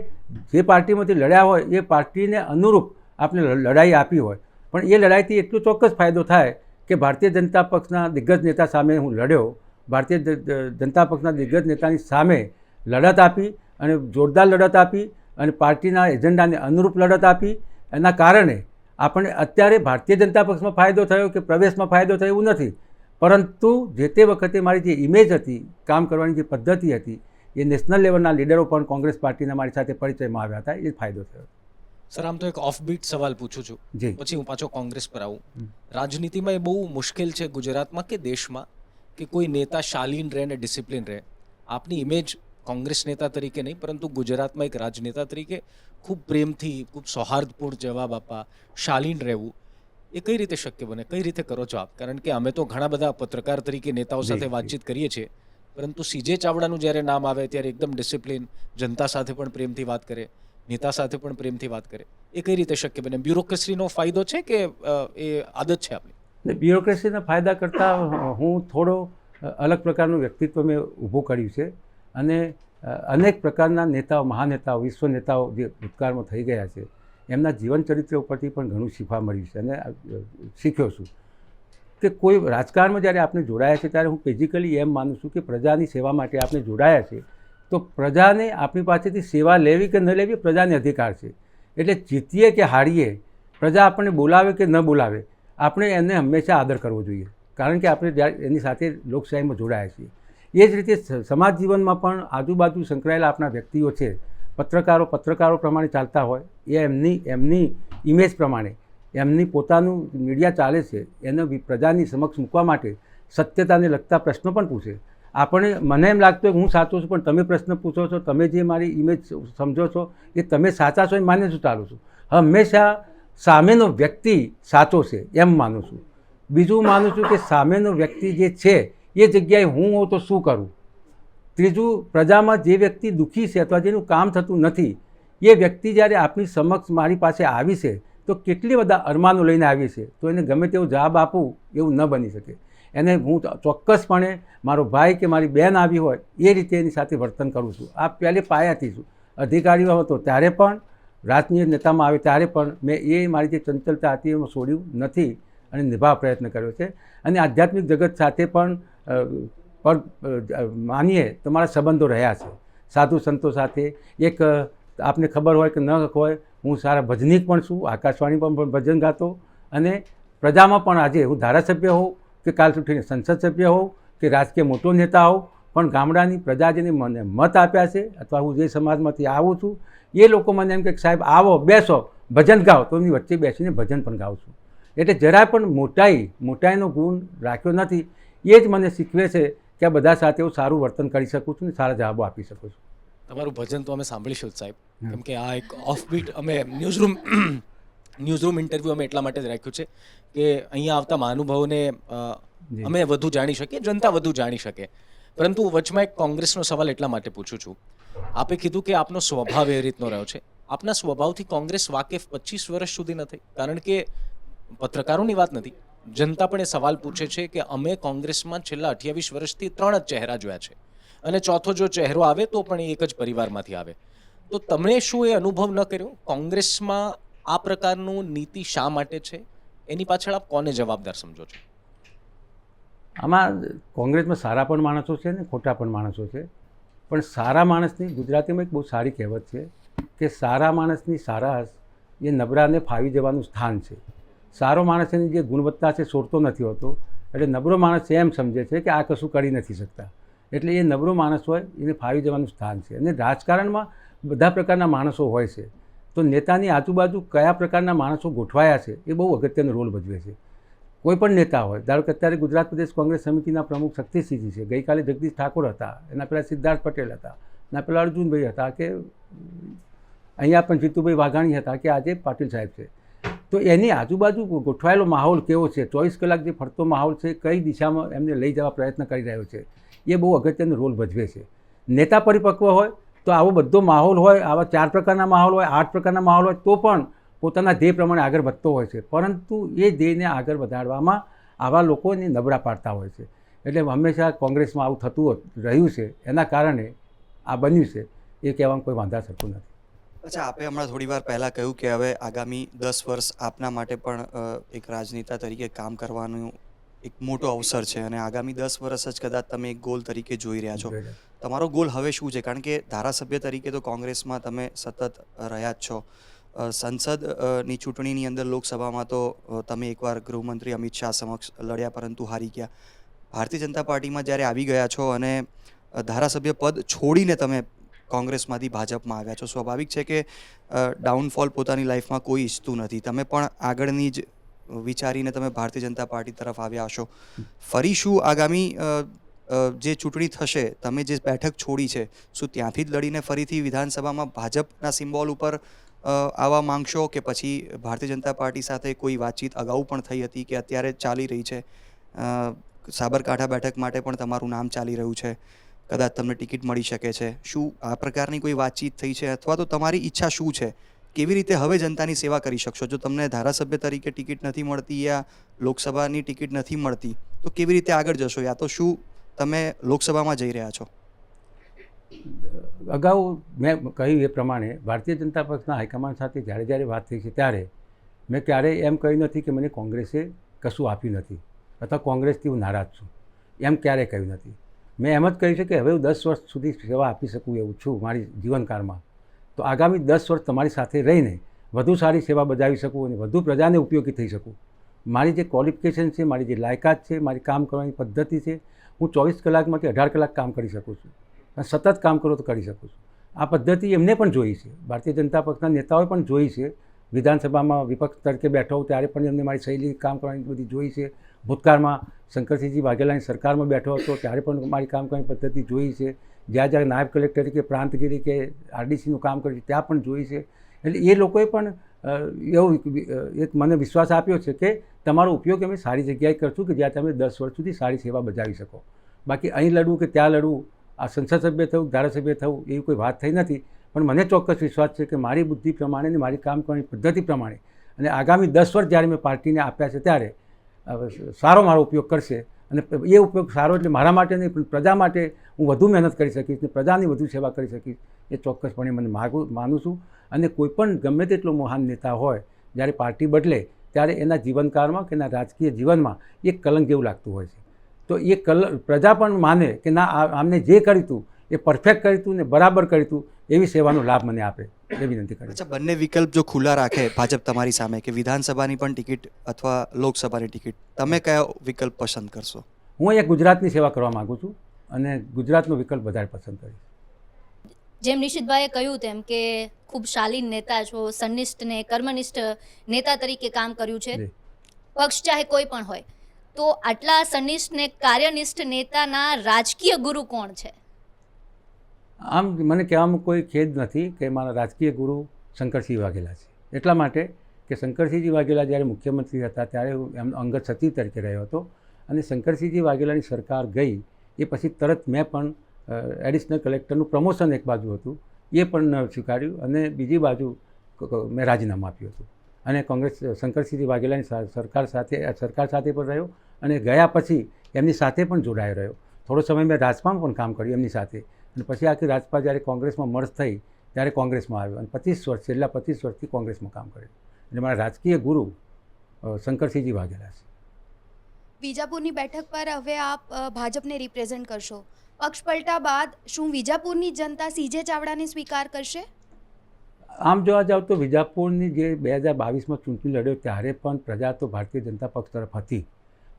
જે પાર્ટીમાંથી લડ્યા હોય એ પાર્ટીને અનુરૂપ આપણે લડાઈ આપી હોય, પણ એ લડાઈથી એટલો ચોક્કસ ફાયદો થાય કે ભારતીય જનતા પક્ષના દિગ્ગજ નેતા સામે હું લડ્યો, ભારતીય જનતા પક્ષના દિગ્ગજ નેતાની સામે લડત આપી અને જોરદાર લડત આપી અને પાર્ટીના એજન્ડાને અનુરૂપ લડત આપી. એના કારણે આપણે અત્યારે ભારતીય જનતા પક્ષમાં ફાયદો થયો કે પ્રવેશમાં ફાયદો થયો એવું નથી, પરંતુ જે તે વખતે મારી જે ઇમેજ હતી, કામ કરવાની જે પદ્ધતિ હતી, એ નેશનલ લેવલના લીડરો પણ કોંગ્રેસ પાર્ટીના મારી સાથે પરિચયમાં આવ્યા હતા, એ ફાયદો થયો. સર, આમ તો એક ઓફબીટ સવાલ પૂછું છું, જી. પછી હું પાછો કોંગ્રેસ પર આવું. રાજનીતિમાં એ બહુ મુશ્કેલ છે ગુજરાતમાં કે દેશમાં કે કોઈ નેતા શાલીન રહે ને ડિસિપ્લિન રહે. આપની ઇમેજ કોંગ્રેસ નેતા તરીકે નહીં, પરંતુ ગુજરાતમાં એક રાજનેતા તરીકે ખૂબ પ્રેમથી, ખૂબ સૌહાર્દપૂર્ણ જવાબ આપવા, શાલીન રહેવું, એ કઈ રીતે શક્ય બને? કઈ રીતે કરો છો આપ? કારણ કે અમે તો ઘણા બધા પત્રકાર તરીકે નેતાઓ સાથે વાતચીત કરીએ છીએ, પરંતુ સીજે ચાવડાનું જ્યારે નામ આવે ત્યારે એકદમ ડિસિપ્લિન, જનતા સાથે પણ પ્રેમથી વાત કરે, નેતા સાથે પણ પ્રેમથી વાત કરે, એ કઈ રીતે શક્ય બને? બ્યુરોક્રેસીનો ફાયદો છે કે એ આદત છે આપની? બ્યુરોક્રેસીના ફાયદા કરતાં હું થોડો અલગ પ્રકારનું વ્યક્તિત્વ મેં ઊભું કર્યું છે અને અનેક પ્રકારના નેતાઓ, મહાનેતાઓ, વિશ્વ નેતાઓ જે ભૂતકાળમાં થઈ ગયા છે, એમના જીવન ચરિત્ર ઉપરથી પણ ઘણું શીખવા મળ્યું છે અને શીખ્યો છું કે કોઈ રાજકારણમાં જ્યારે આપણે જોડાયા છે ત્યારે હું બેઝિકલી એમ માનું છું કે પ્રજાની સેવા માટે આપણે જોડાયા છે, તો પ્રજાને આપણી પાસેથી સેવા લેવી કે ન લેવી પ્રજાને અધિકાર છે. એટલે જીતીએ કે હારીએ, પ્રજા આપણને બોલાવે કે ન બોલાવે, આપણે એને હંમેશા આદર કરવો જોઈએ, કારણ કે આપણે જ્યારે એની સાથે લોકશાહીમાં જોડાયા છીએ. એ જ રીતે સમાજ જીવનમાં પણ આજુબાજુ સંકળાયેલા આપણા વ્યક્તિઓ છે, પત્રકારો પ્રમાણે ચાલતા હોય, એ એમની ઇમેજ પ્રમાણે એમની પોતાનું મીડિયા ચાલે છે, એને પ્રજાની સમક્ષ મૂકવા માટે સત્યતાને લગતા પ્રશ્નો પણ પૂછે. મને એમ લાગતું કે હું સાચો છું, પણ તમે પ્રશ્ન પૂછો છો, તમે જે મારી ઇમેજ સમજો છો એ તમે સાચા છો એ માને છું ચાલું છું. હંમેશા સામેનો વ્યક્તિ સાચો છે એમ માનું છું. બીજું માનું છું કે સામેનો વ્યક્તિ જે છે એ જગ્યાએ હું હોઉં તો શું કરું. ત્રીજું, પ્રજામાં જે વ્યક્તિ દુઃખી છે અથવા જેનું કામ થતું નથી, એ વ્યક્તિ જ્યારે આપણી સમક્ષ મારી પાસે આવી છે તો કેટલી બધા અરમાનો લઈને આવી છે, તો એને ગમે તેવો જવાબ આપું એવું ન બની શકે. એને હું ચોક્કસપણે મારો ભાઈ કે મારી બહેન આવી હોય એ રીતે એની સાથે વર્તન કરું છું. આ પહેલે પાયાથી છું. અધિકારીઓ હતો ત્યારે પણ, રાજકીય નેતામાં આવે ત્યારે પણ મેં એ મારી જે ચંચલતા હતી એમાં છોડ્યું નથી અને નિભાવવા પ્રયત્ન કર્યો છે. અને આધ્યાત્મિક જગત સાથે પણ માનીએ તો મારા સંબંધો રહ્યા છે સાધુ સંતો સાથે. એક આપને ખબર હોય કે ન હોય, હું સારા ભજનીક પણ છું, આકાશવાણી પણ ભજન ગાતો, અને પ્રજામાં પણ આજે હું ધારાસભ્ય હોઉં કે કાલ સુધીને સંસદ સભ્ય હોઉં કે રાજકીય મોટો નેતા હોઉં, પણ ગામડાની પ્રજા જેને મને મત આપ્યા છે અથવા હું જે સમાજમાંથી આવું છું એ લોકો મને એમ કે સાહેબ આવો, બેસો, ભજન ગાઓ, તો એમની વચ્ચે બેસીને ભજન પણ ગાઉં છું. એટલે જરાય પણ મોટાઈનો ગુણ રાખ્યો નથી. એ જ મને શીખવે છે કે આ બધા સાથે હું સારું વર્તન કરી શકું છું અને સારા જવાબો આપી શકું છું. તમારું ભજન તો અમે સાંભળીશું જ સાહેબ, કેમ કે આ એક ઓફબીટ અમે ન્યૂઝરૂમ ઇન્ટરવ્યૂ અમે એટલા માટે જ રાખ્યું છે કે અહીંયા આવતા મહાનુભાવોને અમે વધુ જાણી શકીએ, જનતા વધુ જાણી શકે. પરંતુ વચમાં એક કોંગ્રેસનો સવાલ એટલા માટે પૂછું છું. આપે કીધું કે આપનો સ્વભાવ એ રીતનો રહ્યો છે. આપના સ્વભાવથી કોંગ્રેસ વાકેફ 25 વર્ષ સુધી નથી, કારણ કે પત્રકારોની વાત નથી, જનતા પણ એ સવાલ પૂછે છે કે અમે કોંગ્રેસમાં છેલ્લા 28 વર્ષથી 3 જ ચહેરા જોયા છે અને ચોથો જો ચહેરો આવે તો પણ એ એક જ પરિવારમાંથી આવે. તો તમે શું એ અનુભવ ન કર્યો? કોંગ્રેસમાં આ પ્રકારનું નીતિ શા માટે છે? એની પાછળ આપ કોને જવાબદાર સમજો છો? આમાં કોંગ્રેસમાં સારા પણ માણસો છે ને ખોટા પણ માણસો છે, પણ સારા માણસની, ગુજરાતીમાં એક બહુ સારી કહેવત છે કે સારા માણસની સારાશ એ નબળાને ફાવી જવાનું સ્થાન છે. સારો માણસ એની જે ગુણવત્તા છે છોડતો નથી હોતો, એટલે નબળો માણસ એમ સમજે છે કે આ કશું કરી નથી શકતા, એટલે એ નબળો માણસ હોય એને ફાવી જવાનું સ્થાન છે. અને રાજકારણમાં બધા પ્રકારના માણસો હોય છે, તો નેતાની આજુબાજુ કયા પ્રકારના માણસો ગોઠવાયા છે એ બહુ અગત્યનો રોલ ભજવે છે. કોઈ પણ નેતા હોય, ધારો કે અત્યારે ગુજરાત પ્રદેશ કોંગ્રેસ સમિતિના પ્રમુખ શક્તિસિંહજી છે, ગઈકાલે જગદીશ ઠાકોર હતા, એના પહેલાં સિદ્ધાર્થ પટેલ હતા, એના પહેલાં અર્જુનભાઈ હતા, કે અહીંયા પણ જીતુભાઈ વાઘાણી હતા, કે આજે પાટીલ સાહેબ છે. તો એની આજુબાજુ ગોઠવાયેલો માહોલ કેવો છે, 24 કલાક જે ફરતો માહોલ છે, કઈ દિશામાં એમને લઈ જવા પ્રયત્ન કરી રહ્યો છે, એ બહુ અગત્યનો રોલ ભજવે છે. નેતા પરિપક્વ હોય તો આવો બધો માહોલ હોય, આવા 4 પ્રકારના માહોલ હોય, 8 પ્રકારના માહોલ હોય, તો પણ પોતાના ધ્યેય પ્રમાણે આગળ વધતો હોય છે. પરંતુ એ ધ્યેયને આગળ વધારવામાં આવા લોકોને નબળા પાડતા હોય છે. એટલે હંમેશા કોંગ્રેસમાં આવું થતું રહ્યું છે, એના કારણે આ બન્યું છે, એ કહેવામાં કોઈ વાંધા સરતું નથી. અચ્છા, આપે હમણાં થોડી વાર પહેલાં કહ્યું કે હવે આગામી 10 વર્ષ આપના માટે પણ એક રાજનેતા તરીકે કામ કરવાનું એક મોટો અવસર છે અને આગામી 10 વર્ષ જ કદાચ તમે એક ગોલ તરીકે જોઈ રહ્યા છો. તમારો ગોલ હવે શું છે? કારણ કે ધારાસભ્ય તરીકે તો કોંગ્રેસમાં તમે સતત રહ્યા જ છો. સંસદની ચૂંટણીની અંદર લોકસભામાં તો તમે એકવાર ગૃહમંત્રી અમિત શાહ સમક્ષ લડ્યા પરંતુ હારી ગયા. ભારતીય જનતા પાર્ટીમાં જ્યારે આવી ગયા છો અને ધારાસભ્ય પદ છોડીને તમે કોંગ્રેસમાંથી ભાજપમાં આવ્યા છો, સ્વાભાવિક છે કે ડાઉનફોલ પોતાની લાઈફમાં કોઈ ઈચ્છતું નથી. તમે પણ આગળની જ વિચારીને તમે ભારતીય જનતા પાર્ટી તરફ આવ્યા હશો. ફરી શું આગામી જે ચૂંટણી થશે, તમે જે બેઠક છોડી છે, શું ત્યાંથી જ લડીને ફરીથી વિધાનસભામાં ભાજપના સિમ્બોલ ઉપર આવવા માંગશો, કે પછી ભારતીય જનતા પાર્ટી સાથે કોઈ વાતચીત અગાઉ પણ થઈ હતી કે અત્યારે ચાલી રહી છે? સાબરકાંઠા બેઠક માટે પણ તમારું નામ ચાલી રહ્યું છે, કદાચ તમને ટિકિટ મળી શકે છે. શું આ પ્રકારની કોઈ વાતચીત થઈ છે, અથવા તો તમારી ઈચ્છા શું છે? કેવી રીતે હવે જનતાની સેવા કરી શકશો? જો તમને ધારાસભ્ય તરીકે ટિકિટ નથી મળતી યા લોકસભાની ટિકિટ નથી મળતી, તો કેવી રીતે આગળ જશો? યા તો શું તમે લોકસભામાં જઈ રહ્યા છો? અગાઉ મેં કહ્યું એ પ્રમાણે ભારતીય જનતા પક્ષના હાઈકમાન્ડ સાથે જ્યારે વાત થઈ છે, ત્યારે મેં ક્યારેય એમ કહ્યું નથી કે મને કોંગ્રેસે કશું આપ્યું નથી અથવા કોંગ્રેસથી હું નારાજ છું, એમ ક્યારેય કહ્યું નથી. મેં એમ જ કહ્યું છે કે હવે હું 10 વર્ષ સુધી સેવા આપી શકું એવું છું મારી જીવનકાળમાં, તો આગામી 10 વર્ષ તમારી સાથે રહીને વધુ સારી સેવા બજાવી શકું અને વધુ પ્રજાને ઉપયોગી થઈ શકું. મારી જે ક્વોલિફિકેશન છે, મારી જે લાયકાત છે, મારી કામ કરવાની પદ્ધતિ છે, હું 24 કલાકમાંથી 18 કલાક કામ કરી શકું છું અને સતત કામ કરો તો કરી શકું છું. આ પદ્ધતિ એમને પણ જોઈ છે, ભારતીય જનતા પક્ષના નેતાઓએ પણ જોઈ છે. વિધાનસભામાં વિપક્ષ તરીકે બેઠો હોઉં ત્યારે પણ એમને મારી શૈલી કામ કરવાની બધી જોઈ છે. ભૂતકાળમાં શંકરસિંહજી વાઘેલાની સરકારમાં બેઠો હતો ત્યારે પણ મારી કામ કરવાની પદ્ધતિ જોઈ છે. જ્યાં નાયબ કલેક્ટર તરીકે પ્રાંતગીરી કે આરડીસીનું કામ કર્યું ત્યાં પણ જોઈ છે. એટલે એ લોકોએ પણ એવું એક મને વિશ્વાસ આપ્યો છે કે તમારો ઉપયોગ અમે સારી જગ્યાએ કરશું કે જ્યાં તમે 10 વર્ષ સુધી સારી સેવા બજાવી શકો. બાકી અહીં લડવું કે ત્યાં લડવું, આ સંસદ સભ્ય થવું, ધારાસભ્ય થવું, એવી કોઈ વાત થઈ નથી. પણ મને ચોક્કસ વિશ્વાસ છે કે મારી બુદ્ધિ પ્રમાણે અને મારી કામ કરવાની પદ્ધતિ પ્રમાણે અને આગામી 10 વર્ષ જ્યારે મેં પાર્ટીને આપ્યા છે ત્યારે સારો મારો ઉપયોગ કરશે. અને એ ઉપયોગ સારો એટલે મારા માટે નહીં પણ પ્રજા માટે હું વધુ મહેનત કરી શકીશ ને પ્રજાની વધુ સેવા કરી શકીશ, એ ચોક્કસપણે મને માનું છું. અને કોઈ પણ ગમે તેટલો મહાન નેતા હોય, જ્યારે પાર્ટી બદલે ત્યારે એના જીવનકાળમાં કે એના રાજકીય જીવનમાં એક કલંક જેવું લાગતું હોય છે. તો એ પ્રજા પણ માને કે ના, આમને જે કર્યું હતું એ પરફેક્ટ કર્યું હતું ને બરાબર કર્યું હતું, એવી સેવાનો લાભ મને આપે એ વિનંતી કરું. અચ્છા, બંને વિકલ્પ જો ખુલ્લા રાખે ભાજપ તમારી સામે કે વિધાનસભાની પણ ટિકિટ અથવા લોકસભાની ટિકિટ, તમે કયો વિકલ્પ પસંદ કરશો? હું અહીંયા ગુજરાતની સેવા કરવા માગું છું અને ગુજરાતનો વિકલ્પ વધારે પસંદ કરીશ. જેમ નિશિતભાઈએ કહ્યું તેમ કે ખૂબ શાલીન નેતા છો, સંનિષ્ઠ ને કર્મનિષ્ઠ નેતા તરીકે કામ કર્યું છે. પક્ષ ચાહે કોઈ પણ હોય, તો આટલા સંનિષ્ઠ ને કાર્યનિષ્ઠ નેતાના રાજકીય ગુરુ કોણ છે? આમ મને કહેવામાં કોઈ ખેદ નથી કે મારા રાજકીય ગુરુ શંકરસિંહ વાઘેલા છે. એટલા માટે કે શંકરસિંહજી વાઘેલા જ્યારે મુખ્યમંત્રી હતા ત્યારે હું એમનો અંગત સચિવ તરીકે રહ્યો હતો અને શંકરસિંહજી વાઘેલાની સરકાર ગઈ એ પછી તરત મેં પણ એડિશનલ કલેક્ટરનું પ્રમોશન એક બાજુ હતું એ પણ સ્વીકાર્યું અને બીજી બાજુ મેં રાજીનામું આપ્યું હતું અને કોંગ્રેસ શંકરસિંહજી વાઘેલાની સરકાર સાથે પણ રહ્યો અને ગયા પછી એમની સાથે પણ જોડાયો રહ્યો. થોડો સમય મેં રાજપામાં પણ કામ કર્યું એમની સાથે અને પછી આખી રાજપા જ્યારે કોંગ્રેસમાં મર્જ થઈ ત્યારે કોંગ્રેસમાં આવ્યો અને 25 વર્ષ છેલ્લા 25 વર્ષથી કોંગ્રેસમાં કામ કર્યું. એટલે મારા રાજકીય ગુરુ શંકરસિંહજી વાઘેલા છે. વિજાપુરની બેઠક પર હવે આપ ભાજપને રિપ્રેઝેન્ટ કરશો. પક્ષ પલટા બાદ શું વિજાપુરની જનતા સીજે ચાવડાને સ્વીકાર કરશે? આમ જોવા જાવ તો વિજાપુરની જે 2022માં ચૂંટણી લડ્યો ત્યારે પણ પ્રજા તો ભારતીય જનતા પક્ષ તરફ હતી,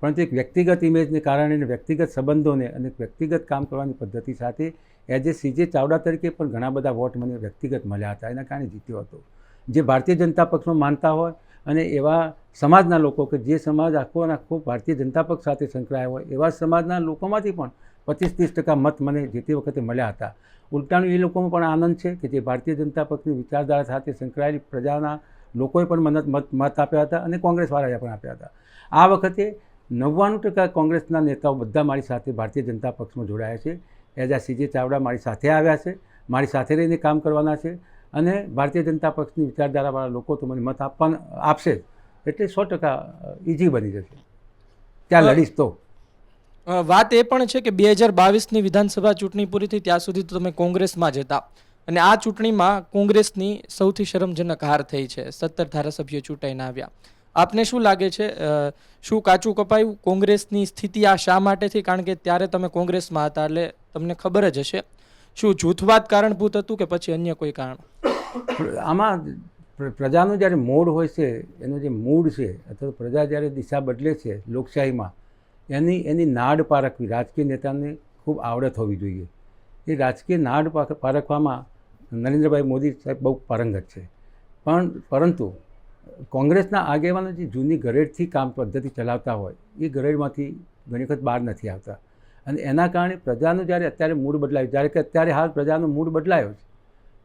પરંતુ એક વ્યક્તિગત ઇમેજને કારણે અને વ્યક્તિગત સંબંધોને અને વ્યક્તિગત કામ કરવાની પદ્ધતિ સાથે એઝ એ સીજે ચાવડા તરીકે પણ ઘણા બધા વોટ મને વ્યક્તિગત મળ્યા હતા, એના કારણે જીત્યો હતો. જે ભારતીય જનતા પક્ષમાં માનતા હોય અને એવા સમાજના લોકો કે જે સમાજ આખો અને આખો ભારતીય જનતા પક્ષ સાથે સંકળાયા હોય એવા સમાજના લોકોમાંથી પણ 25-30% મત મને જે તે વખતે મળ્યા હતા. ઉલટાનું એ લોકોમાં પણ આનંદ છે કે જે ભારતીય જનતા પક્ષની વિચારધારા સાથે સંકળાયેલી પ્રજાના લોકોએ પણ મને મત આપ્યા હતા અને કોંગ્રેસવાળાએ પણ આપ્યા હતા. આ વખતે 99% કોંગ્રેસના નેતાઓ બધા મારી સાથે ભારતીય જનતા પક્ષમાં જોડાયા છે. એઝ આ CJ ચાવડા મારી સાથે આવ્યા છે, મારી સાથે રહીને કામ કરવાના છે અને ભારતીય જનતા પક્ષની વિચારધારાવાળા લોકો તો મને મત આપશે જ. એટલે 100% ઇઝી બની જશે ત્યાં લડીશ તો. વાત એ પણ છે કે 2022ની વિધાનસભા ચૂંટણી પૂરી થઈ ત્યાં સુધી તો તમે કોંગ્રેસમાં જ હતા અને આ ચૂંટણીમાં કોંગ્રેસની સૌથી શરમજનક હાર થઈ છે. 17 ધારાસભ્યો ચૂંટાઈને આવ્યા. આપને શું લાગે છે, શું કાચું કપાયું? કોંગ્રેસની સ્થિતિ આ શા માટે થઈ? કારણ કે ત્યારે તમે કોંગ્રેસમાં હતા એટલે તમને ખબર જ હશે. શું જૂથવાદ કારણભૂત હતું કે પછી અન્ય કોઈ કારણ? આમાં પ્રજાનું જ્યારે મોડ હોય છે, એનો જે મૂડ છે અથવા પ્રજા જ્યારે દિશા બદલે છે લોકશાહીમાં, એની નાડ પારખવી રાજકીય નેતાને ખૂબ આવડત હોવી જોઈએ. એ રાજકીય નાડ પારખવામાં નરેન્દ્રભાઈ મોદી સાહેબ બહુ પારંગત છે. પરંતુ કોંગ્રેસના આગેવાનો જે જૂની ગરેડથી કામ પદ્ધતિ ચલાવતા હોય એ ગરેડમાંથી ઘણી વખત બહાર નથી આવતા અને એના કારણે પ્રજાનું જ્યારે અત્યારે મૂડ બદલાયું, જ્યારે કે અત્યારે હાલ પ્રજાનો મૂડ બદલાયો છે.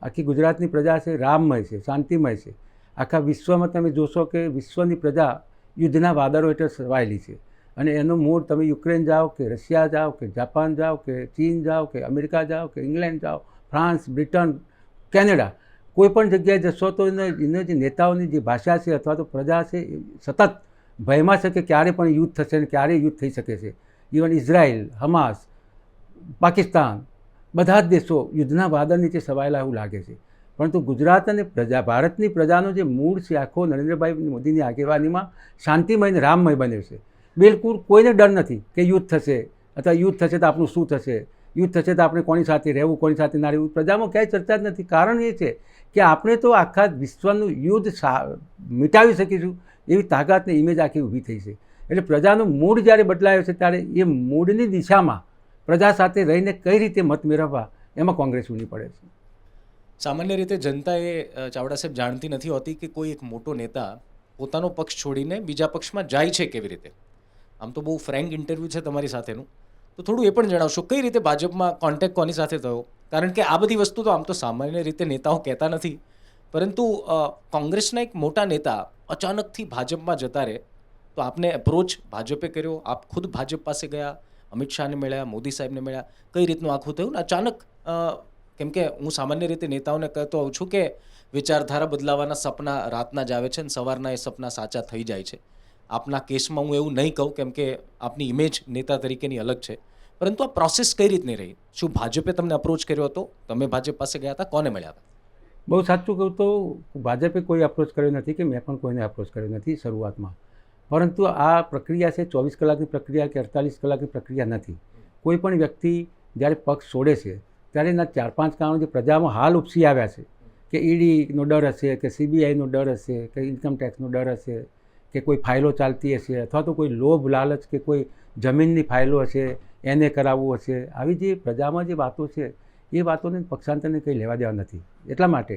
આખી ગુજરાતની પ્રજા છે રામમય છે, શાંતિમય છે. આખા વિશ્વમાં તમે જોશો કે વિશ્વની પ્રજા યુદ્ધના વાદળો હેઠળ સવાયેલી છે અને એનો મૂડ તમે યુક્રેન જાઓ કે રશિયા જાઓ કે જાપાન જાઓ કે ચીન જાઓ કે અમેરિકા જાઓ કે ઇંગ્લેન્ડ જાઓ, ફ્રાન્સ, બ્રિટન, કેનેડા, કોઈ પણ જગ્યાએ જશો તો એને જે નેતાઓની જે ભાષા છે અથવા તો પ્રજા છે એ સતત ભયમાં છે કે ક્યારે પણ યુદ્ધ થશે અને ક્યારે યુદ્ધ થઈ શકે છે. ઇવન ઇઝરાયલ, હમાસ, પાકિસ્તાન, બધા જ દેશો યુદ્ધના વાદળ નીચે સવાયેલા એવું લાગે છે. પરંતુ ગુજરાત અને ભારતની પ્રજાનો જે મૂડ છે આખો નરેન્દ્રભાઈ મોદીની આગેવાનીમાં શાંતિમય અને રામમય બન્યો છે. બિલકુલ કોઈને ડર નથી કે યુદ્ધ થશે અથવા યુદ્ધ થશે તો આપણું શું થશે, યુદ્ધ થશે તો આપણે કોની સાથે રહેવું, કોની સાથે ના રહેવું, પ્રજામાં ક્યાંય ચર્ચા જ નથી. કારણ એ છે કે આપણે તો આખા વિશ્વનું યુદ્ધ મિટાવી શકીશું એવી તાકાતની ઇમેજ આખી ઊભી થઈ છે. એટલે પ્રજાનું મૂડ જ્યારે બદલાયો છે ત્યારે એ મૂડની દિશામાં પ્રજા સાથે રહીને કઈ રીતે મત મેળવવા એમાં કોંગ્રેસ ઊની પડે છે. સામાન્ય રીતે જનતા એ ચાવડા સાહેબ જાણતી નથી હોતી કે કોઈ એક મોટો નેતા પોતાનો પક્ષ છોડીને બીજા પક્ષમાં જાય છે કેવી રીતે. આમ તો બહુ ફ્રેન્ક ઇન્ટરવ્યૂ છે તમારી સાથેનું, તો થોડું એ પણ જણાવશો કઈ રીતે ભાજપમાં કોન્ટેક્ટ કોની સાથે થયો? કારણ કે આ બધી વસ્તુ તો આમ તો સામાન્ય રીતે નેતાઓ કહેતા નથી, પરંતુ કોંગ્રેસના એક મોટા નેતા અચાનકથી ભાજપમાં જતા રહે તો આપને એપ્રોચ ભાજપે કર્યો, આપ ખુદ ભાજપ પાસે ગયા, અમિત શાહને મળ્યા, મોદી સાહેબને મળ્યા, કઈ રીતનું આખું થયું ને અચાનક? કેમ કે હું સામાન્ય રીતે નેતાઓને કહેતો હોઉં છું કે વિચારધારા બદલાવાના સપના રાતના જ આવે છે અને સવારના એ સપના સાચા થઈ જાય છે. આપના કેસમાં હું એવું નહીં કહું કેમ કે આપની ઇમેજ નેતા તરીકેની અલગ છે, પરંતુ આ પ્રોસેસ કઈ રીતની રહી? શું ભાજપે તમને અપ્રોચ કર્યો હતો? તમે ભાજપ પાસે ગયા હતા? કોને મળ્યા હતા? બહુ સાચું કહું તો ભાજપે કોઈ અપ્રોચ કર્યો નથી કે મેં પણ કોઈને અપ્રોચ કર્યો નથી શરૂઆતમાં. પરંતુ આ પ્રક્રિયા છે 24 કલાકની પ્રક્રિયા કે 48 કલાકની પ્રક્રિયા નથી. કોઈ પણ વ્યક્તિ જ્યારે પક્ષ છોડે છે ત્યારે એના 4-5 કારણો જે પ્રજામાં હાલ ઉપસી આવ્યા છે કે ઈડીનો ડર હશે, કે CBIનો ડર હશે, કે ઇન્કમ ટેક્સનો ડર હશે, કે કોઈ ફાઇલો ચાલતી હશે અથવા તો કોઈ લોભ લાલચ કે કોઈ જમીનની ફાઇલો હશે એને કરાવવું હશે. આવી જે પ્રજામાં જે વાતો છે એ વાતોને પક્ષાંતરને કંઈ લેવા દેવા નથી. એટલા માટે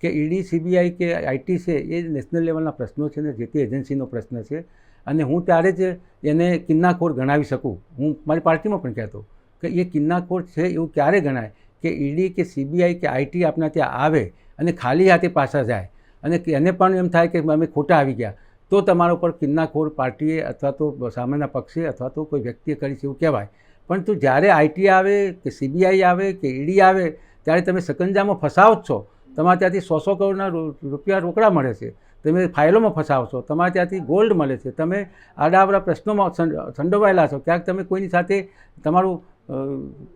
કે ઈડી, CBI કે IT છે એ નેશનલ લેવલના પ્રશ્નો છે ને જે તે એજન્સીનો પ્રશ્ન છે અને હું ત્યારે જ એને કિન્નાખોર ગણાવી શકું. હું મારી પાર્ટીમાં પણ કહેતો કે એ કિન્નાખોર છે એવું ક્યારે ગણાય કે ઈડી કે CBI કે IT આપણા ત્યાં આવે અને ખાલી હાથે પાછા જાય અને એને પણ એમ થાય કે અમે ખોટા આવી ગયા તો તમારા ઉપર કિન્નાખોર પાર્ટીએ અથવા તો સામેના પક્ષે અથવા તો કોઈ વ્યક્તિએ કરી છે એવું કહેવાય. પરંતુ જ્યારે IT આવે કે CBI આવે કે ઈડી આવે ત્યારે તમે સકંજામાં ફસાવો જ છો. તમારે ત્યાંથી 100 કરોડના રૂપિયા રોકડા મળે છે, તમે ફાઇલોમાં ફસાવો છો, તમારે ત્યાંથી ગોલ્ડ મળે છે, તમે આડાવડા પ્રશ્નોમાં સંડોવાયેલા છો, ક્યાંક તમે કોઈની સાથે તમારું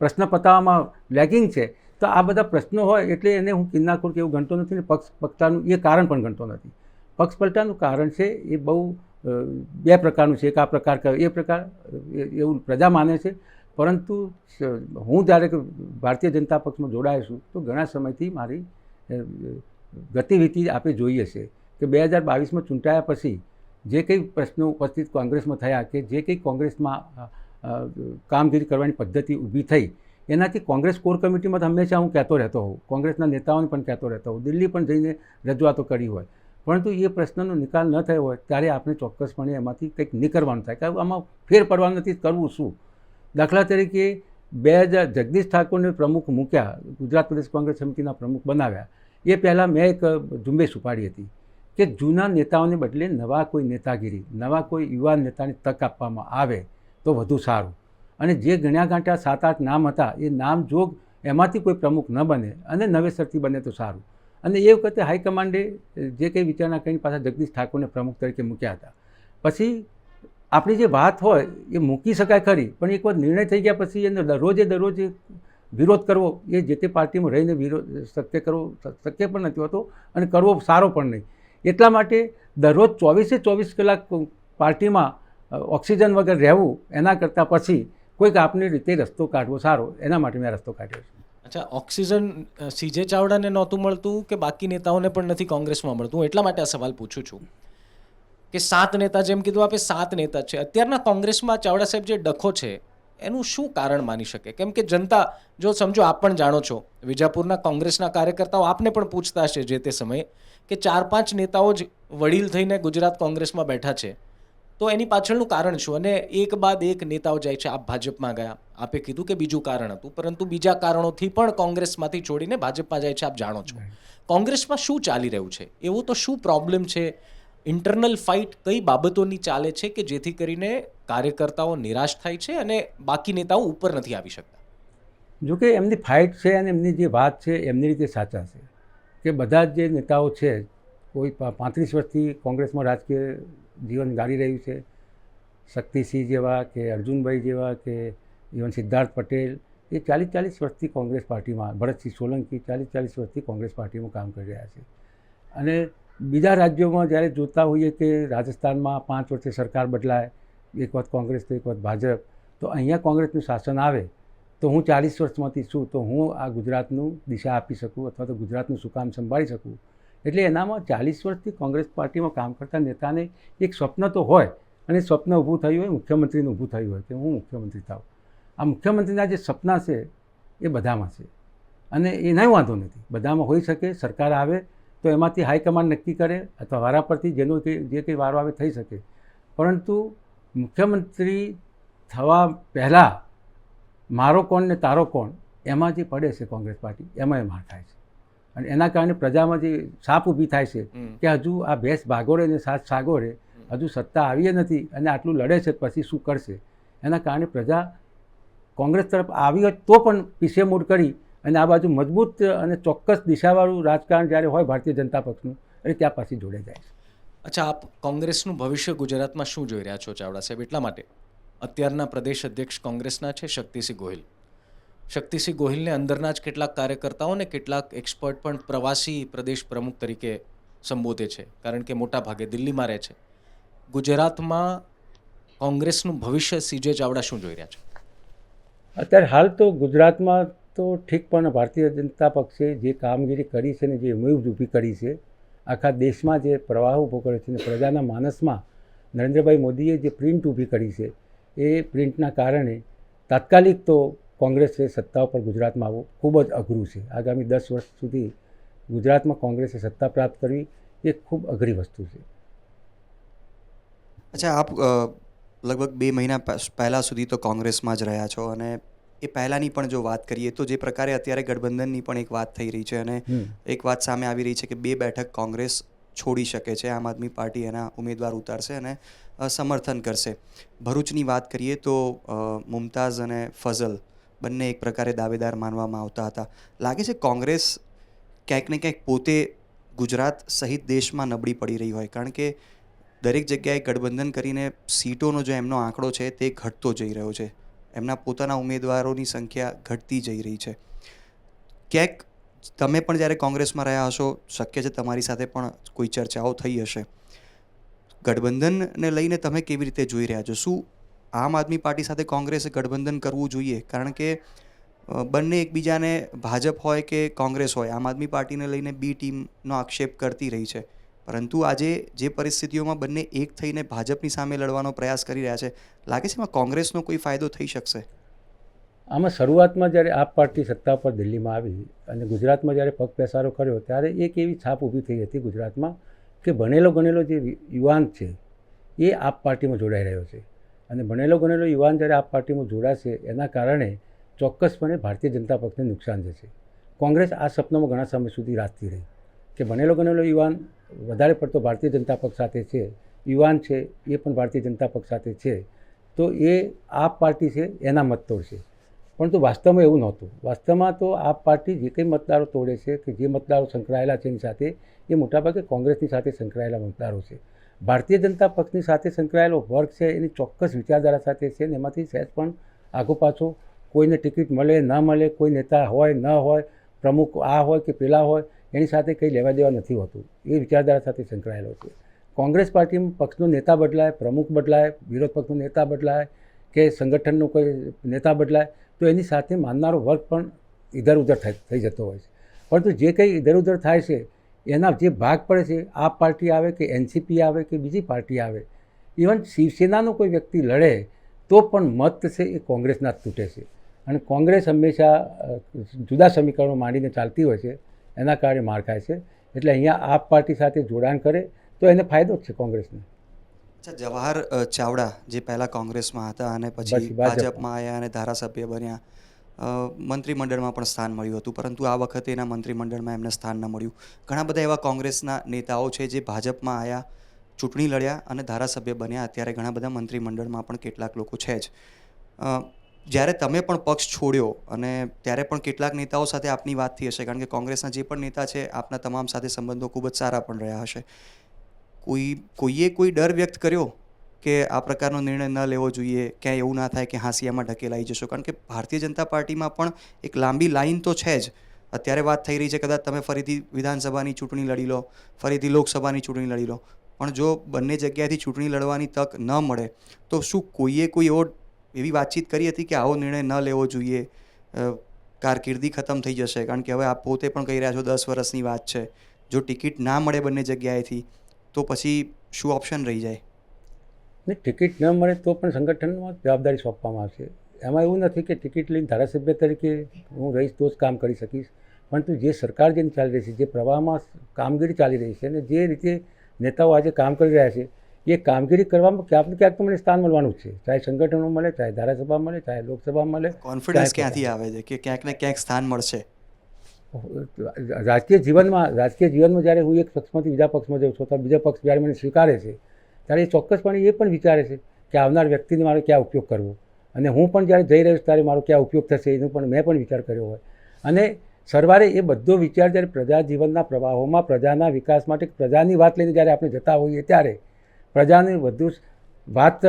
પ્રશ્ન પતાવવામાં લેગિંગ છે. તો આ બધા પ્રશ્નો હોય એટલે એને હું કિન્નાખોર કે એવું ગણતો નથી ને પક્ષ પલટાનું એ કારણ પણ ગણતો નથી. પક્ષ પલટાનું કારણ છે એ બહુ 2 પ્રકારનું છે. એક આ પ્રકાર કયો એ પ્રકાર એવું પ્રજા માને છે. પરંતુ હું જ્યારે ભારતીય જનતા પક્ષમાં જોડાયો છું તો ઘણા સમયથી મારી ગતિવિધિ આપે જોઈએ છે કે 2022માં ચૂંટાયા પછી જે કંઈ પ્રશ્નો ઉપસ્થિત કોંગ્રેસમાં થયા કે જે કંઈ કોંગ્રેસમાં કામગીરી કરવાની પદ્ધતિ ઊભી થઈ એનાથી કોંગ્રેસ કોર કમિટીમાં તો હંમેશા હું કહેતો રહેતો હોઉં, કોંગ્રેસના નેતાઓને પણ કહેતો રહેતો હોઉં, દિલ્હી પણ જઈને રજૂઆતો કરી હોય, પરંતુ એ પ્રશ્નનો નિકાલ ન થયો હોય ત્યારે આપણે ચોક્કસપણે એમાંથી કંઈક નીકળવાનું થાય કે આમાં ફેર પડવાનું નથી, કરવું શું. દાખલા તરીકે 2000 જગદીશ ઠાકોરને પ્રમુખ મૂક્યા, ગુજરાત પ્રદેશ કોંગ્રેસ સમિતિના પ્રમુખ બનાવ્યા, એ પહેલાં મેં એક ઝુંબેશ ઉપાડી હતી કે જૂના નેતાઓને બદલે નવા કોઈ નેતાગીરી, નવા કોઈ યુવા નેતાને તક આપવામાં આવે તો વધુ સારું. અને જે ગણ્યા ગાંઠ્યા 7-8 નામ હતા એ નામ જોગ એમાંથી કોઈ પ્રમુખ ન બને અને નવેસરથી બને તો સારું. અને એ વખતે હાઈકમાન્ડે જે કંઈ વિચારણા કરીને પાછા જગદીશ ઠાકોરને પ્રમુખ તરીકે મૂક્યા હતા. પછી આપણી જે વાત હોય એ મૂકી શકાય ખરી, પણ એક વાર નિર્ણય થઈ ગયા પછી એને દરરોજ વિરોધ કરવો એ જે તે પાર્ટીમાં રહીને વિરોધ શક્ય પણ નથી હોતો અને કરવો સારો પણ નહીં. એટલા માટે દરરોજ 24 કલાક પાર્ટીમાં ઓક્સિજન વગર રહેવું એના કરતાં પછી કોઈક આપની રીતે રસ્તો કાઢવો સારો, એના માટે મેં રસ્તો કાઢ્યો છે. અચ્છા, ઓક્સિજન સીજે ચાવડાને નહોતું મળતું કે બાકી નેતાઓને પણ નથી કોંગ્રેસમાં મળતું? હું એટલા માટે આ સવાલ પૂછું છું કે 7 નેતા, જેમ કીધું આપે 7 નેતા છે અત્યારના કોંગ્રેસમાં. ચાવડા સાહેબ જે ડખો છે એનું શું કારણ માની શકે? કેમ કે જનતા, જો સમજો આપ પણ જાણો છો, વિજાપુરના કોંગ્રેસના કાર્યકર્તાઓ આપને પણ પૂછતા હશે જે તે સમયે કે 4-5 નેતાઓ જ વડીલ થઈને ગુજરાત કોંગ્રેસમાં બેઠા છે, તો એની પાછળનું કારણ શું? અને એક બાદ એક નેતાઓ જાય છે. આપ ભાજપમાં ગયા, આપે કીધું કે બીજું કારણ હતું, પરંતુ બીજા કારણોથી પણ કોંગ્રેસમાંથી છોડીને ભાજપમાં જાય છે, આપ જાણો છો. કોંગ્રેસમાં શું ચાલી રહ્યું છે? એવું તો શું પ્રોબ્લેમ છે? ઇન્ટરનલ ફાઇટ કઈ બાબતોની ચાલે છે કે જેથી કરીને કાર્યકર્તાઓ નિરાશ થાય છે અને બાકી નેતાઓ ઉપર નથી આવી શકતા? જોકે એમની ફાઇટ છે અને એમની જે વાત છે એમની રીતે સાચા છે કે બધા જ જે નેતાઓ છે, કોઈ 35 વર્ષથી કોંગ્રેસમાં રાજકીય જીવન ગાળી રહ્યું છે, શક્તિસિંહ જેવા કે અર્જુનભાઈ જેવા કે ઇવન સિદ્ધાર્થ પટેલ, એ 40 વર્ષથી કોંગ્રેસ પાર્ટીમાં, ભરતસિંહ સોલંકી 40 વર્ષથી કોંગ્રેસ પાર્ટીમાં કામ કરી રહ્યા છે. અને બીજા રાજ્યોમાં જ્યારે જોતા હોઈએ કે રાજસ્થાનમાં 5 વર્ષે સરકાર બદલાય, એક વખત કોંગ્રેસ તો એક વખત ભાજપ, તો અહીંયા કોંગ્રેસનું શાસન આવે તો હું 40 વર્ષમાંથી છું તો હું આ ગુજરાતનું દિશા આપી શકું અથવા તો ગુજરાતનું સુકામ સંભાળી શકું. એટલે એનામાં 40 વર્ષથી કોંગ્રેસ પાર્ટીમાં કામ કરતા નેતાને એક સ્વપ્ન તો હોય, અને સ્વપ્ન ઊભું થયું હોય, મુખ્યમંત્રીનું ઊભું થયું હોય કે હું મુખ્યમંત્રી થાઉં. આ મુખ્યમંત્રીના જે સપના છે એ બધામાં છે અને એનાય વાંધો નથી, બધામાં હોઈ શકે. સરકાર આવે તો એમાંથી હાઈકમાન્ડ નક્કી કરે અથવા વારા પરથી જેનો જે કંઈ વારો આવે થઈ શકે, પરંતુ મુખ્યમંત્રી થવા પહેલાં મારો કોણ ને તારો કોણ એમાં જે પડે છે કોંગ્રેસ પાર્ટી, એમાં એ માર થાય છે. અને એના કારણે પ્રજામાં જે સાપ ઊભી થાય છે કે હજુ આ ભેંસ ભાગોળે ને સાત સાગોળે, હજુ સત્તા આવી નથી અને આટલું લડે છે પછી શું કરશે. એના કારણે પ્રજા કોંગ્રેસ તરફ આવી હોય તો પણ પીછે મૂડ કરી અને આ બાજુ મજબૂત અને ચોક્કસ દિશાવાળું રાજકારણ જ્યારે હોય ભારતીય જનતા પક્ષનું, અને ત્યાં પાછી જોડે જાય છે. અચ્છા, આપ કોંગ્રેસનું ભવિષ્ય ગુજરાતમાં શું જોઈ રહ્યા છો ચાવડા સાહેબ? એટલા માટે અત્યારના પ્રદેશ અધ્યક્ષ કોંગ્રેસના છે શક્તિસિંહ ગોહિલ. શક્તિસિંહ ગોહિલને અંદરના જ કેટલાક કાર્યકર્તાઓ અને કેટલાક એક્સપર્ટ પણ પ્રવાસી પ્રદેશ પ્રમુખ તરીકે સંબોધે છે, કારણ કે મોટા ભાગે દિલ્હીમાં રહે છે. ગુજરાતમાં કોંગ્રેસનું ભવિષ્ય સીજે ચાવડા શું જોઈ રહ્યા છે? અત્યારે હાલ તો ગુજરાતમાં તો ઠીક, પણ ભારતીય જનતા પક્ષે જે કામગીરી કરી છે ને જે મૂવ ઊભી કરી છે, આખા દેશમાં જે પ્રવાહ ઊભો કર્યો છે ને પ્રજાના માનસમાં નરેન્દ્રભાઈ મોદીએ જે પ્રિન્ટ ઊભી કરી છે, એ પ્રિન્ટના કારણે તાત્કાલિક તો કોંગ્રેસે સત્તા ઉપર ગુજરાતમાં આવવું ખૂબ જ અઘરું છે. આગામી 10 વર્ષ સુધી ગુજરાતમાં કોંગ્રેસે સત્તા પ્રાપ્ત કરવી એ ખૂબ અઘરી વસ્તુ છે. અચ્છા, આપ લગભગ 2 મહિના પહેલાં સુધી તો કોંગ્રેસમાં જ રહ્યા છો, અને એ પહેલાંની પણ જો વાત કરીએ તો જે પ્રકારે અત્યારે ગઠબંધનની પણ એક વાત થઈ રહી છે અને એક વાત સામે આવી રહી છે કે 2 બેઠક કોંગ્રેસ છોડી શકે છે, આમ આદમી પાર્ટી એના ઉમેદવાર ઉતારશે અને સમર્થન કરશે. ભરૂચની વાત કરીએ તો મુમતાઝ અને ફઝલ બંને એક પ્રકારે દાવેદાર માનવામાં આવતા હતા. લાગે છે કોંગ્રેસ ક્યાંક ને ક્યાંક પોતે ગુજરાત સહિત દેશમાં નબળી પડી રહી હોય, કારણ કે દરેક જગ્યાએ ગઠબંધન કરીને સીટોનો જે એમનો આંકડો છે તે ઘટતો જઈ રહ્યો છે, એમના પોતાના ઉમેદવારોની સંખ્યા ઘટતી જઈ રહી છે. ક્યાંક તમે પણ જ્યારે કોંગ્રેસમાં રહ્યા હશો, શક્ય છે તમારી સાથે પણ કોઈ ચર્ચાઓ થઈ હશે, ગઠબંધનને લઈને તમે કેવી રીતે જોઈ રહ્યા છો? શું આમ આદમી પાર્ટી સાથે કોંગ્રેસે ગઠબંધન કરવું જોઈએ? કારણ કે બંને એકબીજાને, ભાજપ હોય કે કોંગ્રેસ હોય, આમ આદમી પાર્ટીને લઈને બી ટીમનો આક્ષેપ કરતી રહી છે, પરંતુ આજે જે પરિસ્થિતિઓમાં બંને એક થઈને ભાજપની સામે લડવાનો પ્રયાસ કરી રહ્યા છે, લાગે છે એમાં કોંગ્રેસનો કોઈ ફાયદો થઈ શકશે? આમાં શરૂઆતમાં જ્યારે આપ પાર્ટી સત્તા પર દિલ્હીમાં આવી અને ગુજરાતમાં જ્યારે પગ પેસારો કર્યો ત્યારે એક એવી છાપ ઊભી થઈ હતી ગુજરાતમાં કે ભણેલો ગણેલો જે યુવાન છે એ આપ પાર્ટીમાં જોડાઈ રહ્યો છે અને ભણેલો ગણેલો યુવાન જ્યારે આપ પાર્ટીમાં જોડાશે એના કારણે ચોક્કસપણે ભારતીય જનતા પક્ષને નુકસાન જશે. કોંગ્રેસ આ સપનામાં ઘણા સમય સુધી રાખતી રહી કે ભણેલો ગણેલો યુવાન વધારે પડતો ભારતીય જનતા પક્ષ સાથે છે, યુવાન છે એ પણ ભારતીય જનતા પક્ષ સાથે છે, તો એ આપ પાર્ટી છે એના મત તોડશે. પરંતુ વાસ્તવમાં એવું નહોતું. વાસ્તવમાં તો આપ પાર્ટી જે કંઈ મતદારો તોડે છે કે જે મતદારો સંકળાયેલા છે એની સાથે એ મોટાભાગે કોંગ્રેસની સાથે સંકળાયેલા મતદારો છે. ભારતીય જનતા પક્ષની સાથે સંકળાયેલો વર્ગ છે એની ચોક્કસ વિચારધારા સાથે છે ને એમાંથી સહેજ પણ આગો પાછો કોઈને ટિકિટ મળે ન મળે, કોઈ નેતા હોય ન હોય, પ્રમુખ આ હોય કે પેલા હોય, એની સાથે કંઈ લેવા દેવા નથી હોતું. એ વિચારધારા સાથે સંકળાયેલો છે. કોંગ્રેસ પાર્ટીમાં પક્ષનો નેતા બદલાય, પ્રમુખ બદલાય, વિરોધ પક્ષનો નેતા બદલાય કે સંગઠનનો કોઈ નેતા બદલાય તો એની સાથે માનનારો વર્ગ પણ ઇધર ઉધર થઈ જતો હોય છે. પરંતુ જે કંઈ ઇધર ઉધર થાય છે એના જે ભાગ પડે છે, આપ પાર્ટી આવે કે એનસીપી આવે કે બીજી પાર્ટી આવે, ઇવન શિવસેનાનો કોઈ વ્યક્તિ લડે તો પણ મત છે એ કોંગ્રેસના જ તૂટે છે. અને કોંગ્રેસ હંમેશા જુદા સમીકરણો માંડીને ચાલતી હોય છે, એના કારણે માર ખાય છે. એટલે અહીંયા આપ પાર્ટી સાથે જોડાણ કરે તો એને ફાયદો જ છે કોંગ્રેસને. અચ્છા, જવાહર ચાવડા જે પહેલાં કોંગ્રેસમાં હતા અને પછી પછી ભાજપમાં. ભાજપમાં આવ્યા અને ધારાસભ્ય બન્યા, મંત્રીમંડળમાં પણ સ્થાન મળ્યું હતું, પરંતુ આ વખતે એના મંત્રીમંડળમાં એમને સ્થાન ન મળ્યું. ઘણા બધા એવા કોંગ્રેસના નેતાઓ છે જે ભાજપમાં આવ્યા, ચૂંટણી લડ્યા અને ધારાસભ્ય બન્યા. અત્યારે ઘણા બધા મંત્રીમંડળમાં પણ કેટલાક લોકો છે જ. જ્યારે તમે પણ પક્ષ છોડ્યો અને ત્યારે પણ કેટલાક નેતાઓ સાથે આપની વાત થઈ હશે, કારણ કે કોંગ્રેસના જે પણ નેતા છે આપના તમામ સાથે સંબંધો ખૂબ જ સારા પણ રહ્યા હશે. કોઈએ કોઈ ડર વ્યક્ત કર્યો કે આ પ્રકારનો નિર્ણય ન લેવો જોઈએ, ક્યાંય એવું ના થાય કે હાંસિયામાં ઢકેલાઈ જશો? કારણ કે ભારતીય જનતા પાર્ટીમાં પણ એક લાંબી લાઈન તો છે જ. અત્યારે વાત થઈ રહી છે કદાચ તમે ફરીથી વિધાનસભાની ચૂંટણી લડી લો, ફરીથી લોકસભાની ચૂંટણી લડી લો, પણ જો બંને જગ્યાએથી ચૂંટણી લડવાની તક ન મળે તો શું કોઈએ કોઈ એવી વાતચીત કરી હતી કે આવો નિર્ણય ન લેવો જોઈએ, કારકિર્દી ખતમ થઈ જશે? કારણ કે હવે આપ પોતે પણ કહી રહ્યા છો 10 વર્ષની વાત છે, જો ટિકિટ ના મળે બંને જગ્યાએથી તો પછી શું ઓપ્શન રહી જાય? ને ટિકિટ ન મળે તો પણ સંગઠનમાં જવાબદારી સોંપવામાં આવશે. એમાં એવું નથી કે ટિકિટ લઈને ધારાસભ્ય તરીકે હું રહીશ તો જ કામ કરી શકીશ, પરંતુ જે સરકાર જેની ચાલી રહી છે, જે પ્રવાહમાં કામગીરી ચાલી રહી છે અને જે રીતે નેતાઓ આજે કામ કરી રહ્યા છે એ કામગીરી કરવામાં ક્યાંક ને ક્યાંક તો મને સ્થાન મળવાનું જ છે. ચાહે સંગઠનો મળે, ચાહે ધારાસભા મળે, ચાહે લોકસભા મળે. કોન્ફિડન્સ ક્યાંથી આવે છે કે ક્યાંક ને ક્યાંક સ્થાન મળશે? રાજકીય જીવનમાં જ્યારે હું એક પક્ષમાંથી બીજા પક્ષમાં જાઉં છું તો બીજા પક્ષ જ્યારે મને સ્વીકારે છે ત્યારે એ ચોક્કસપણે એ પણ વિચારે છે કે આવનાર વ્યક્તિને મારે ક્યાં ઉપયોગ કરવો, અને હું પણ જ્યારે જઈ રહ્યો છું ત્યારે મારો ક્યાં ઉપયોગ થશે એનો પણ મેં પણ વિચાર કર્યો હોય. અને સરવારે એ બધો વિચાર જ્યારે પ્રજા જીવનના પ્રવાહોમાં પ્રજાના વિકાસ માટે પ્રજાની વાત લઈને જ્યારે આપણે જતા હોઈએ ત્યારે પ્રજાની વધુ વાત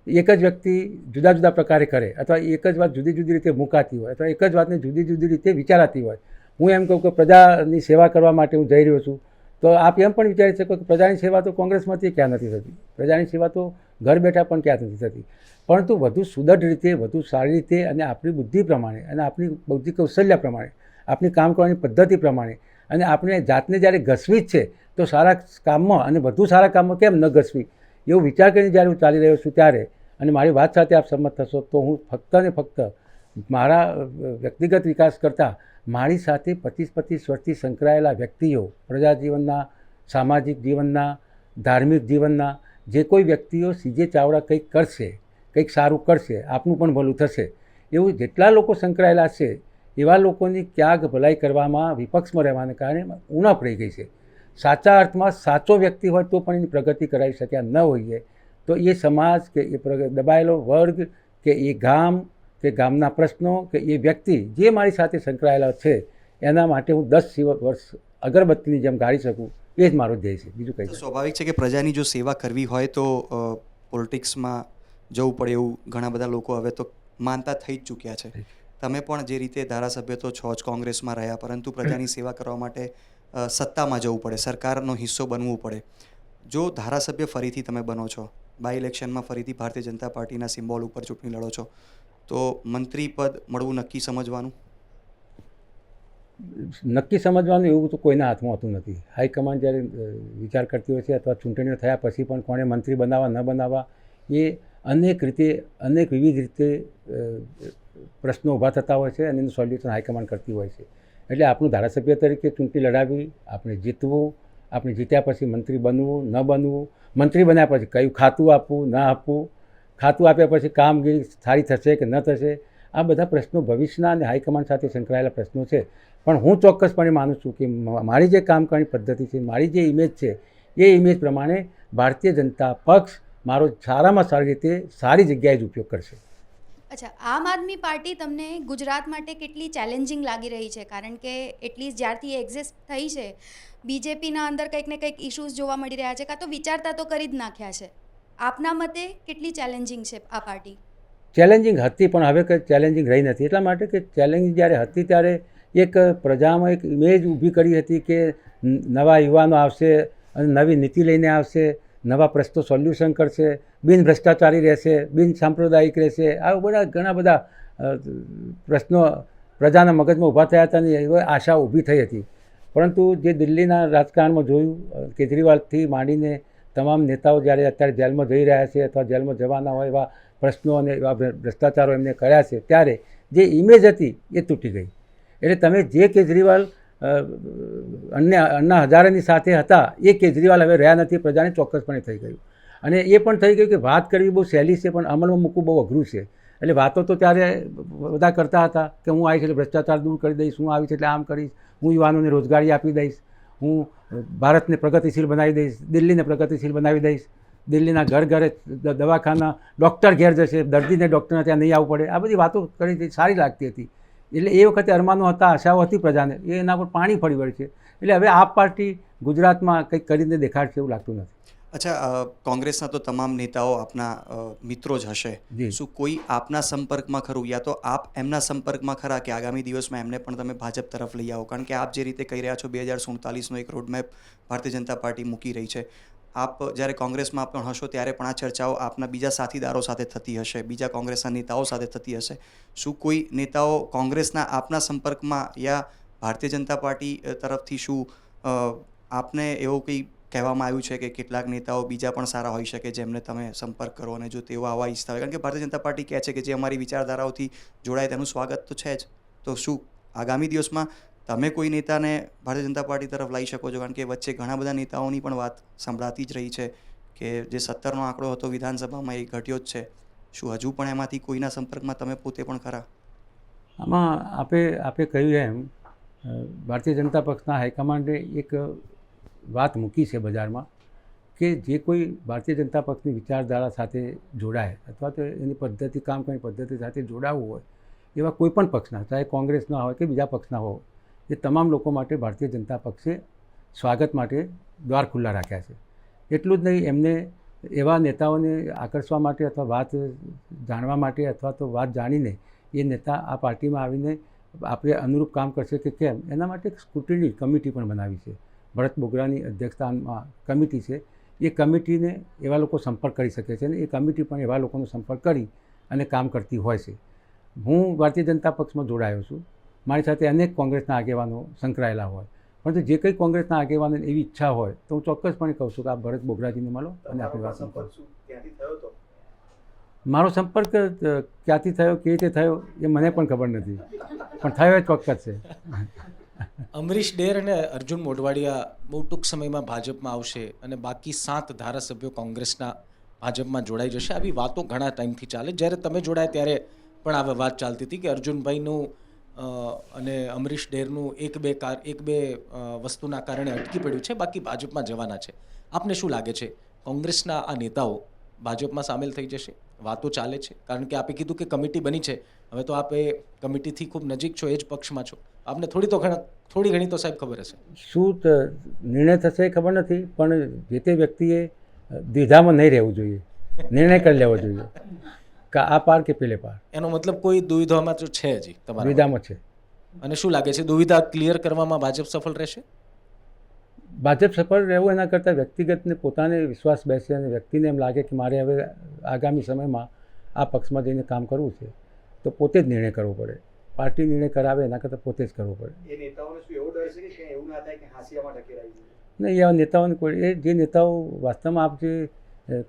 એક જ વ્યક્તિ જુદા જુદા પ્રકારે કરે અથવા એક જ વાત જુદી જુદી રીતે મૂકાતી હોય અથવા એક જ વાતને જુદી જુદી રીતે વિચારાતી હોય. હું એમ કહું કે પ્રજાની સેવા કરવા માટે હું જઈ રહ્યો છું તો આપ એમ પણ વિચારી શકો કે પ્રજાની સેવા તો કોંગ્રેસમાંથી ક્યાં નથી થતી, પ્રજાની સેવા તો ઘર બેઠા પણ ક્યાં નથી થતી. પરંતુ વધુ સુદૃઢ રીતે, વધુ સારી રીતે અને આપણી બુદ્ધિ પ્રમાણે અને આપણી બૌદ્ધિક કૌશલ્ય પ્રમાણે, આપણી કામ કરવાની પદ્ધતિ પ્રમાણે અને આપણે જાતને જ્યારે ઘસવી જ છે તો સારા કામમાં અને વધુ સારા કામમાં કેમ ન ઘસવી એવો વિચાર કરીને જ્યારે હું ચાલી રહ્યો છું ત્યારે, અને મારી વાત સાથે આપ સંમત થશો તો હું ફક્ત ને ફક્ત મારા વ્યક્તિગત વિકાસ કરતાં મારી સાથે 25 વર્ષથી સંકળાયેલા વ્યક્તિઓ, પ્રજા જીવનના, સામાજિક જીવનના, ધાર્મિક જીવનના જે કોઈ વ્યક્તિઓ સીજે ચાવડા કંઈક કરશે, કંઈક સારું કરશે, આપનું પણ ભલું થશે એવું જેટલા લોકો સંકળાયેલા છે એવા લોકોની ક્યાંક ભલાઈ કરવામાં વિપક્ષમાં રહેવાને કારણે ઉણપ રહી ગઈ છે. સાચા અર્થમાં સાચો વ્યક્તિ હોય તો પણ એની પ્રગતિ કરાવી શક્યા ન હોઈએ તો એ સમાજ કે એ દબાયેલો વર્ગ કે એ ગામ કે ગામના પ્રશ્નો કે એ વ્યક્તિ જે મારી સાથે સંકળાયેલા છે એના માટે હું 10 વર્ષ અગરબત્તીની જેમ ગાળી શકું એ જ મારો ધ્યેય છે, બીજું કંઈ. સ્વાભાવિક છે કે પ્રજાની જો સેવા કરવી હોય તો પોલિટિક્સમાં જવું પડે એવું ઘણા બધા લોકો હવે તો માનતા થઈ જ ચૂક્યા છે. તમે પણ જે રીતે ધારાસભ્ય તો છો જ, કોંગ્રેસમાં રહ્યા, પરંતુ પ્રજાની સેવા કરવા માટે સત્તામાં જવું પડે, સરકારનો હિસ્સો બનવું પડે. જો ધારાસભ્ય ફરીથી તમે બનો છો, બાય ઇલેક્શનમાં ફરીથી ભારતીય જનતા પાર્ટીના સિમ્બોલ ઉપર ચૂંટણી લડો છો, તો મંત્રી પદ મળવું નક્કી સમજવાનું? નક્કી સમજવાનું એવું તો કોઈના હાથમાં હોતું નથી. હાઈકમાન્ડ જ્યારે વિચાર કરતી હોય છે અથવા ચૂંટણીઓ થયા પછી પણ કોણે મંત્રી બનાવવા ન બનાવવા એ અનેક વિવિધ રીતે પ્રશ્નો ઊભા થતા હોય છે અને એનું સોલ્યુશન હાઈકમાન્ડ કરતી હોય છે. એટલે આપણું ધારાસભ્ય તરીકે ચૂંટણી લડાવી, આપણે જીતવું, આપણે જીત્યા પછી મંત્રી બનવું, ન બનવું, મંત્રી બન્યા પછી કયું ખાતું આપવું, ન આપવું, ખાતું આપ્યા પછી કામગીરી સારી થશે કે ન થશે, આ બધા પ્રશ્નો ભવિષ્યના અને હાઈકમાન્ડ સાથે સંકળાયેલા પ્રશ્નો છે. પણ હું ચોક્કસપણે માનું છું કે મારી જે કામ કરવાની પદ્ધતિ છે, મારી જે ઇમેજ છે, એ ઇમેજ પ્રમાણે ભારતીય જનતા પક્ષ મારો સારામાં સારી રીતે સારી જગ્યાએ જ ઉપયોગ કરશે. અચ્છા, આમ આદમી પાર્ટી તમને ગુજરાત માટે કેટલી ચેલેન્જિંગ લાગી રહી છે? કારણ કે એટલીસ્ટ જ્યારથી એક્ઝિસ્ટ થઈ છે, બીજેપીના અંદર કંઈક ને કંઈક ઇશ્યુઝ જોવા મળી રહ્યા છે, કાં તો વિચારતા તો કરી જ નાખ્યા છે. આપના મતે કેટલી ચેલેન્જિંગ છે આ પાર્ટી? ચેલેન્જિંગ હતી, પણ હવે કંઈ ચેલેન્જિંગ રહી નથી. એટલા માટે કે ચેલેન્જિંગ જ્યારે હતી ત્યારે એક પ્રજામાં એક ઇમેજ ઊભી કરી હતી કે નવા યુવાનો આવશે અને નવી નીતિ લઈને આવશે, નવા પ્રશ્નો સોલ્યુશન કરશે, બિન ભ્રષ્ટાચારી રહેશે, બિન સાંપ્રદાયિક રહેશે. આ બધા ઘણા બધા પ્રશ્નો પ્રજાના મગજમાં ઊભા થયા હતા અને એવી આશા ઊભી થઈ હતી. પરંતુ જે દિલ્હીના રાજકારણમાં જોયું, કેજરીવાલથી માંડીને તમામ નેતાઓ જ્યારે અત્યારે જેલમાં જઈ રહ્યા છે અથવા જેલમાં જવાના હોય એવા પ્રશ્નો અને એવા ભ્રષ્ટાચારો એમને કર્યા છે, ત્યારે જે ઇમેજ હતી એ તૂટી ગઈ. એટલે તમે જે કેજરીવાલ અન્ના હજારેની સાથે હતા, એ કેજરીવાલ હવે રહ્યા નથી, પ્રજાને ચોક્કસપણે થઈ ગયું. અને એ પણ થઈ ગયું કે વાત કરવી બહુ સહેલી છે, પણ અમલમાં મૂકવું બહુ અઘરું છે. એટલે વાતો તો ત્યારે બધા કરતા હતા કે હું આવીશ એટલે ભ્રષ્ટાચાર દૂર કરી દઈશ, હું આવીશ એટલે આમ કરીશ, હું યુવાનોને રોજગારી આપી દઈશ, હું ભારતને પ્રગતિશીલ બનાવી દઈશ, દિલ્હીને પ્રગતિશીલ બનાવી દઈશ, દિલ્હીના ઘર ઘરે દવાખાના, ડૉક્ટર ઘેર જશે, દર્દીને ડૉક્ટરના ત્યાં નહીં આવવું પડે. આ બધી વાતો કરી હતી, સારી લાગતી હતી. એટલે એ વખતે અરમાનો હતા, આશાઓ હતી પ્રજાને, એ એના પર પાણી ફરી વળે છે. એટલે હવે આપ પાર્ટી ગુજરાતમાં કંઈક કરીને દેખાડશે એવું લાગતું નથી. અચ્છા, કોંગ્રેસના તો તમામ નેતાઓ આપના મિત્રો જ હશે. જી. શું કોઈ આપના સંપર્કમાં ખરું, યા તો આપ એમના સંપર્કમાં ખરા કે આગામી દિવસમાં એમને પણ તમે ભાજપ તરફ લઈ આવો? કારણ કે આપ જે રીતે કહી રહ્યા છો 2047નો એક રોડમેપ ભારતીય જનતા પાર્ટી મૂકી રહી છે. આપ જ્યારે કોંગ્રેસમાં પણ હશો ત્યારે પણ આ ચર્ચાઓ આપના બીજા સાથીદારો સાથે થતી હશે, બીજા કોંગ્રેસના નેતાઓ સાથે થતી હશે. શું કોઈ નેતાઓ કોંગ્રેસના આપના સંપર્કમાં યા ભારતીય જનતા પાર્ટી તરફથી શું આપને એવું કંઈ કહેવામાં આવ્યું છે કે કેટલાક નેતાઓ બીજા પણ સારા હોઈ શકે જેમને તમે સંપર્ક કરો અને જો તેઓ આવવા ઈચ્છતા હોય? કારણ કે ભારતીય જનતા પાર્ટી કહે છે કે જે અમારી વિચારધારાઓથી જોડાય તેનું સ્વાગત તો છે જ. તો શું આગામી દિવસમાં તમે કોઈ નેતાને ભારતીય જનતા પાર્ટી તરફ લાવી શકો છો? કારણ કે વચ્ચે ઘણા બધા નેતાઓની પણ વાત સંભળાતી જ રહી છે કે જે 17નો આંકડો હતો વિધાનસભામાં એ ઘટ્યો જ છે. શું હજુ પણ એમાંથી કોઈના સંપર્કમાં તમે પોતે પણ ખરા? આમાં આપે કહ્યું એમ ભારતીય જનતા પક્ષના હાઈકમાન્ડે એક વાત મૂકી છે બજારમાં કે જે કોઈ ભારતીય જનતા પક્ષની વિચારધારા સાથે જોડાય અથવા તો એની પદ્ધતિ, કામ કરવાની પદ્ધતિ સાથે જોડાવવું હોય, એવા કોઈ પણ પક્ષના, ચાહે કોંગ્રેસના હોય કે બીજા પક્ષના હોય, એ તમામ લોકો માટે ભારતીય જનતા પક્ષે સ્વાગત માટે દ્વાર ખુલ્લા રાખ્યા છે. એટલું જ નહીં, એમને એવા નેતાઓને આકર્ષવા માટે અથવા વાત જાણવા માટે અથવા તો વાત જાણીને એ નેતા આ પાર્ટીમાં આવીને આપણે અનુરૂપ કામ કરશે કે કેમ, એના માટે એક સ્ક્રુટિની કમિટી પણ બનાવી છે. ભરત બોગરાની અધ્યક્ષતામાં કમિટી છે. એ કમિટીને એવા લોકો સંપર્ક કરી શકે છે અને એ કમિટી પણ એવા લોકોનો સંપર્ક કરી અને કામ કરતી હોય છે. હું ભારતીય જનતા પક્ષમાં જોડાયો છું, મારી સાથે અનેક કોંગ્રેસના આગેવાનો સંકળાયેલા હોય, પરંતુ જે કંઈ કોંગ્રેસના આગેવાનોને એવી ઈચ્છા હોય તો હું ચોક્કસપણે કહું છું કે આ ભરત બોગરાજીને મળો અને આપણી વાત કરો. મારો સંપર્ક ક્યાંથી થયો, કેવી રીતે થયો એ મને પણ ખબર નથી, પણ થયો એ ચોક્કસ છે. અમરીશ ડેર અને અર્જુન મોઢવાડિયા બહુ ટૂંક સમયમાં ભાજપમાં આવશે અને બાકી 7 ધારાસભ્યો કોંગ્રેસના ભાજપમાં જોડાઈ જશે. આવી વાતો ઘણા ટાઈમથી ચાલે. જ્યારે તમે જોડાયા ત્યારે પણ આ વાત ચાલતી હતી કે અર્જુનભાઈનું અને અમરીશ ડેરનું એક બે વસ્તુના કારણે અટકી પડ્યું છે, બાકી ભાજપમાં જવાના છે. આપને શું લાગે છે, કોંગ્રેસના આ નેતાઓ ભાજપમાં સામેલ થઈ જશે? વાતો ચાલે છે, કારણ કે આપે કીધું કે કમિટી બની છે. હવે તો આપ એ કમિટીથી ખૂબ નજીક છો, એ જ પક્ષમાં છો, આપને થોડી ઘણી તો સાહેબ ખબર હશે. શું નિર્ણય થશે એ ખબર નથી, પણ જે તે વ્યક્તિએ દ્વિધામાં નહીં રહેવું જોઈએ, નિર્ણય કરી લેવો જોઈએ કે આ પાર કે પેલે પાર. એનો મતલબ કોઈ દુવિધામાં તો છે જ તમારા? દ્વિધામાં છે. અને શું લાગે છે, દુવિધા ક્લિયર કરવામાં ભાજપ સફળ રહેશે? ભાજપ સફળ રહેવું એના કરતાં વ્યક્તિગતને પોતાને વિશ્વાસ બેસે અને વ્યક્તિને એમ લાગે કે મારે હવે આગામી સમયમાં આ પક્ષમાં જઈને કામ કરવું છે તો પોતે જ નિર્ણય કરવો પડે. પાર્ટી નિર્ણય કરાવે એના કરતાં પોતે જ કરવો પડે. એ નેતાઓને શું એવો ડર છે કે એવું ના થાય કે હાંસિયામાં ઢકેલાઈ જાય? નહીં, એવા નેતાઓને કોઈ, એ જે નેતાઓ વાસ્તવમાં આપ જે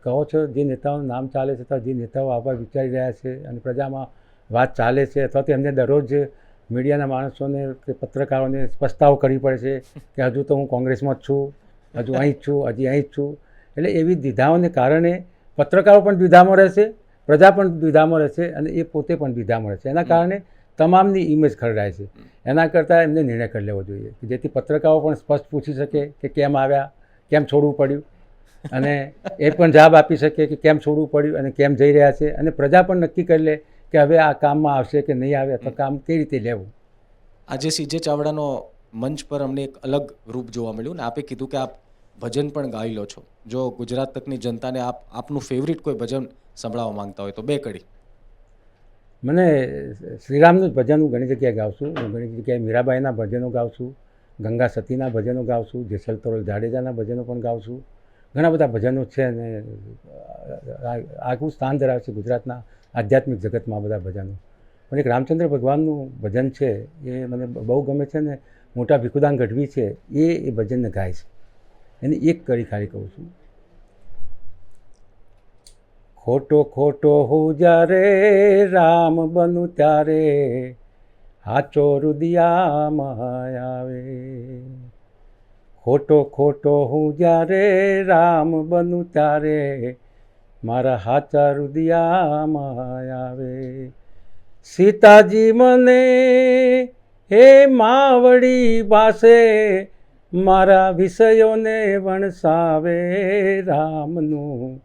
કહો છો, જે નેતાઓનું નામ ચાલે છે અથવા જે નેતાઓ આવવા વિચારી રહ્યા છે અને પ્રજામાં વાત ચાલે છે, અથવા તો એમને દરરોજ મીડિયાના માણસોને કે પત્રકારોને પસ્તાવો કરવી પડે છે કે હજુ તો હું કોંગ્રેસમાં જ છું, હજુ અહીં જ છું, હજી અહીં જ છું. એટલે એવી દ્વિધાઓને કારણે પત્રકારો પણ દ્વિધામાં રહેશે, પ્રજા પણ દ્વિધામાં રહેશે અને એ પોતે પણ દ્વિધામાં રહેશે. એના કારણે તમામની ઇમેજ ખરડાય છે. એના કરતાં એમને નિર્ણય કરી લેવો જોઈએ કે જેથી પત્રકારો પણ સ્પષ્ટ પૂછી શકે કે કેમ આવ્યા, કેમ છોડવું પડ્યું, અને એ પણ જવાબ આપી શકે કે કેમ છોડવું પડ્યું અને કેમ જઈ રહ્યા છે, અને પ્રજા પણ નક્કી કરી લે કે હવે આ કામમાં આવશે કે નહીં આવે, અથવા કામ કઈ રીતે લેવું. આજે સીજે ચાવડાનો મંચ પર અમને એક અલગ રૂપ જોવા મળ્યું ને આપે કીધું કે આપ ભજન પણ ગાઈ લો છો. જો ગુજરાત તકની જનતાને આપનું ફેવરિટ કોઈ ભજન સંભળાવવા માંગતા હોય તો 2 કડી. મને શ્રીરામનું જ ભજન હું ઘણી જગ્યાએ ગાઉં છું. હું ઘણી જગ્યાએ મીરાબાઈના ભજનો ગાઉં છું, ગંગા સતીના ભજનો ગાઉં છું, જેસલ તોરલ જાડેજાના ભજનો પણ ગાઉં છું. ઘણા બધા ભજનો છે અને આગવું સ્થાન ધરાવે છે ગુજરાતના આધ્યાત્મિક જગતમાં બધા ભજનો. પણ એક રામચંદ્ર ભગવાનનું ભજન છે એ મને બહુ ગમે છે ને મોટા ભીખુદાન ગઢવી છે એ ભજનને ગાય છે. એની એક કડી ખાલી કહું છું. ખોટો ખોટો હું જ્યારે રામ બનું ત્યારે હાચો રુદિયામાં આવે. ખોટો ખોટો હું જ્યારે રામ બનું ત્યારે મારા હાચા રુદિયામાં આવે. સીતાજી મને હે માવડી પાસે મારા વિષયોને વણસાવે. રામનું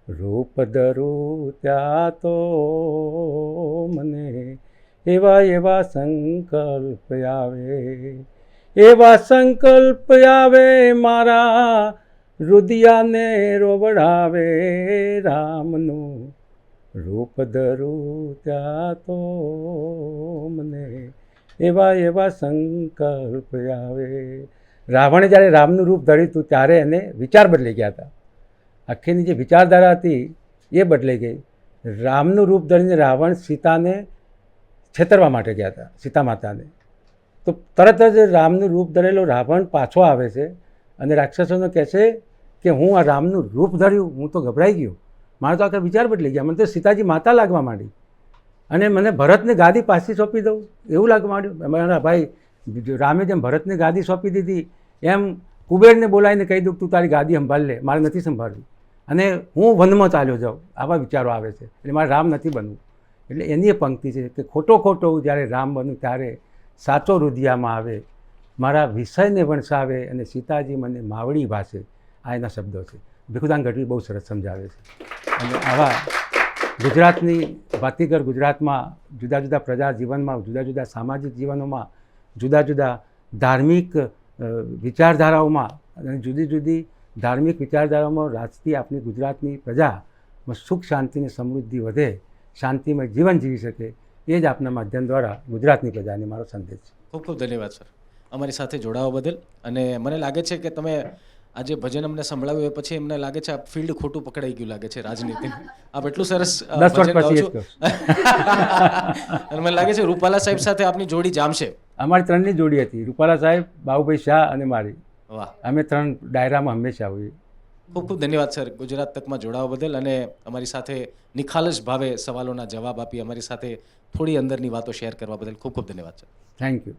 રૂપ ધરું ત્યાં તો મને એવા એવા સંકલ્પ આવે, એવા સંકલ્પ આવે મારા રુદિયાને રોવડાવે. રામનું રૂપ ધરું ત્યાં તો મને એવા એવા સંકલ્પ આવે. રાવણે જ્યારે રામનું રૂપ ધર્યું હતું ત્યારે એને વિચાર બદલાઈ ગયા હતા. આખીની જે વિચારધારા હતી એ બદલાઈ ગઈ. રામનું રૂપ ધરીને રાવણ સીતાને છેતરવા માટે ગયા હતા, સીતા માતાને. તો તરત જ રામનું રૂપ ધરેલો રાવણ પાછો આવે છે અને રાક્ષસોને કહે છે કે હું આ રામનું રૂપ ધર્યું, હું તો ગભરાઈ ગયો, મારો તો આખા વિચાર બદલાઈ ગયા, મને તો સીતાજી માતા લાગવા માંડી અને મને ભરતને ગાદી પાછી સોંપી દઉં એવું લાગવા માંડ્યું. મારા ભાઈ રામે જેમ ભરતને ગાદી સોંપી દીધી એમ કુબેરને બોલાવીને કહી દઉં તું તારી ગાદી સંભાળ લે, મારે નથી સંભાળવી, અને હું વનમાં ચાલ્યો જાઉં. આવા વિચારો આવે છે એટલે મારે રામ નથી બનવું. એટલે એની એ પંક્તિ છે કે ખોટો ખોટો જ્યારે રામ બનું ત્યારે સાચો રુદિયામાં આવે, મારા વિષયને વણસાવે અને સીતાજી મને માવડી ભાષે. આ એના શબ્દો છે. ભીખુદાન ગઢવી બહુ સરસ સમજાવે છે. અને આવા ગુજરાતની ભાતીગર ગુજરાતમાં જુદા જુદા પ્રજા જીવનમાં, જુદા જુદા સામાજિક જીવનોમાં, જુદા જુદા ધાર્મિક વિચારધારાઓમાં અને જુદી જુદી ધાર્મિક વિચારધારાઓમાં રાજથી આપણી ગુજરાતની પ્રજામાં સુખ શાંતિ અને સમૃદ્ધિ વધે, શાંતિમય જીવન જીવી શકે, એ જ આપના માધ્યમ દ્વારા ગુજરાતની પ્રજાને મારો સંદેશ છે. ખૂબ ખૂબ ધન્યવાદ સર અમારી સાથે જોડાવા બદલ. અને મને લાગે છે કે તમે આજે ભજન અમને સંભળાવ્યું એ પછી એમને લાગે છે આ ફિલ્ડ ખોટું પકડાઈ ગયું લાગે છે રાજનીતિ. આપ એટલું સરસ 10 વર્ષ ભજન ગાઓ પછી છો. જ કરશું. અને મને લાગે છે રૂપાલા સાહેબ સાથે આપની જોડી જામશે. અમારી 3ની જોડી હતી, રૂપાલા સાહેબ, બાબુભાઈ શાહ અને મારી. વાહ, અમે 3 ડાયરામાં હંમેશા હોઈએ. ખૂબ ખૂબ ધન્યવાદ સર ગુજરાત તકમાં જોડાવા બદલ અને અમારી સાથે નિખાલસ ભાવે સવાલોના જવાબ આપી અમારી સાથે થોડી અંદરની વાતો શેર કરવા બદલ ખૂબ ખૂબ ધન્યવાદ સર. Thank you.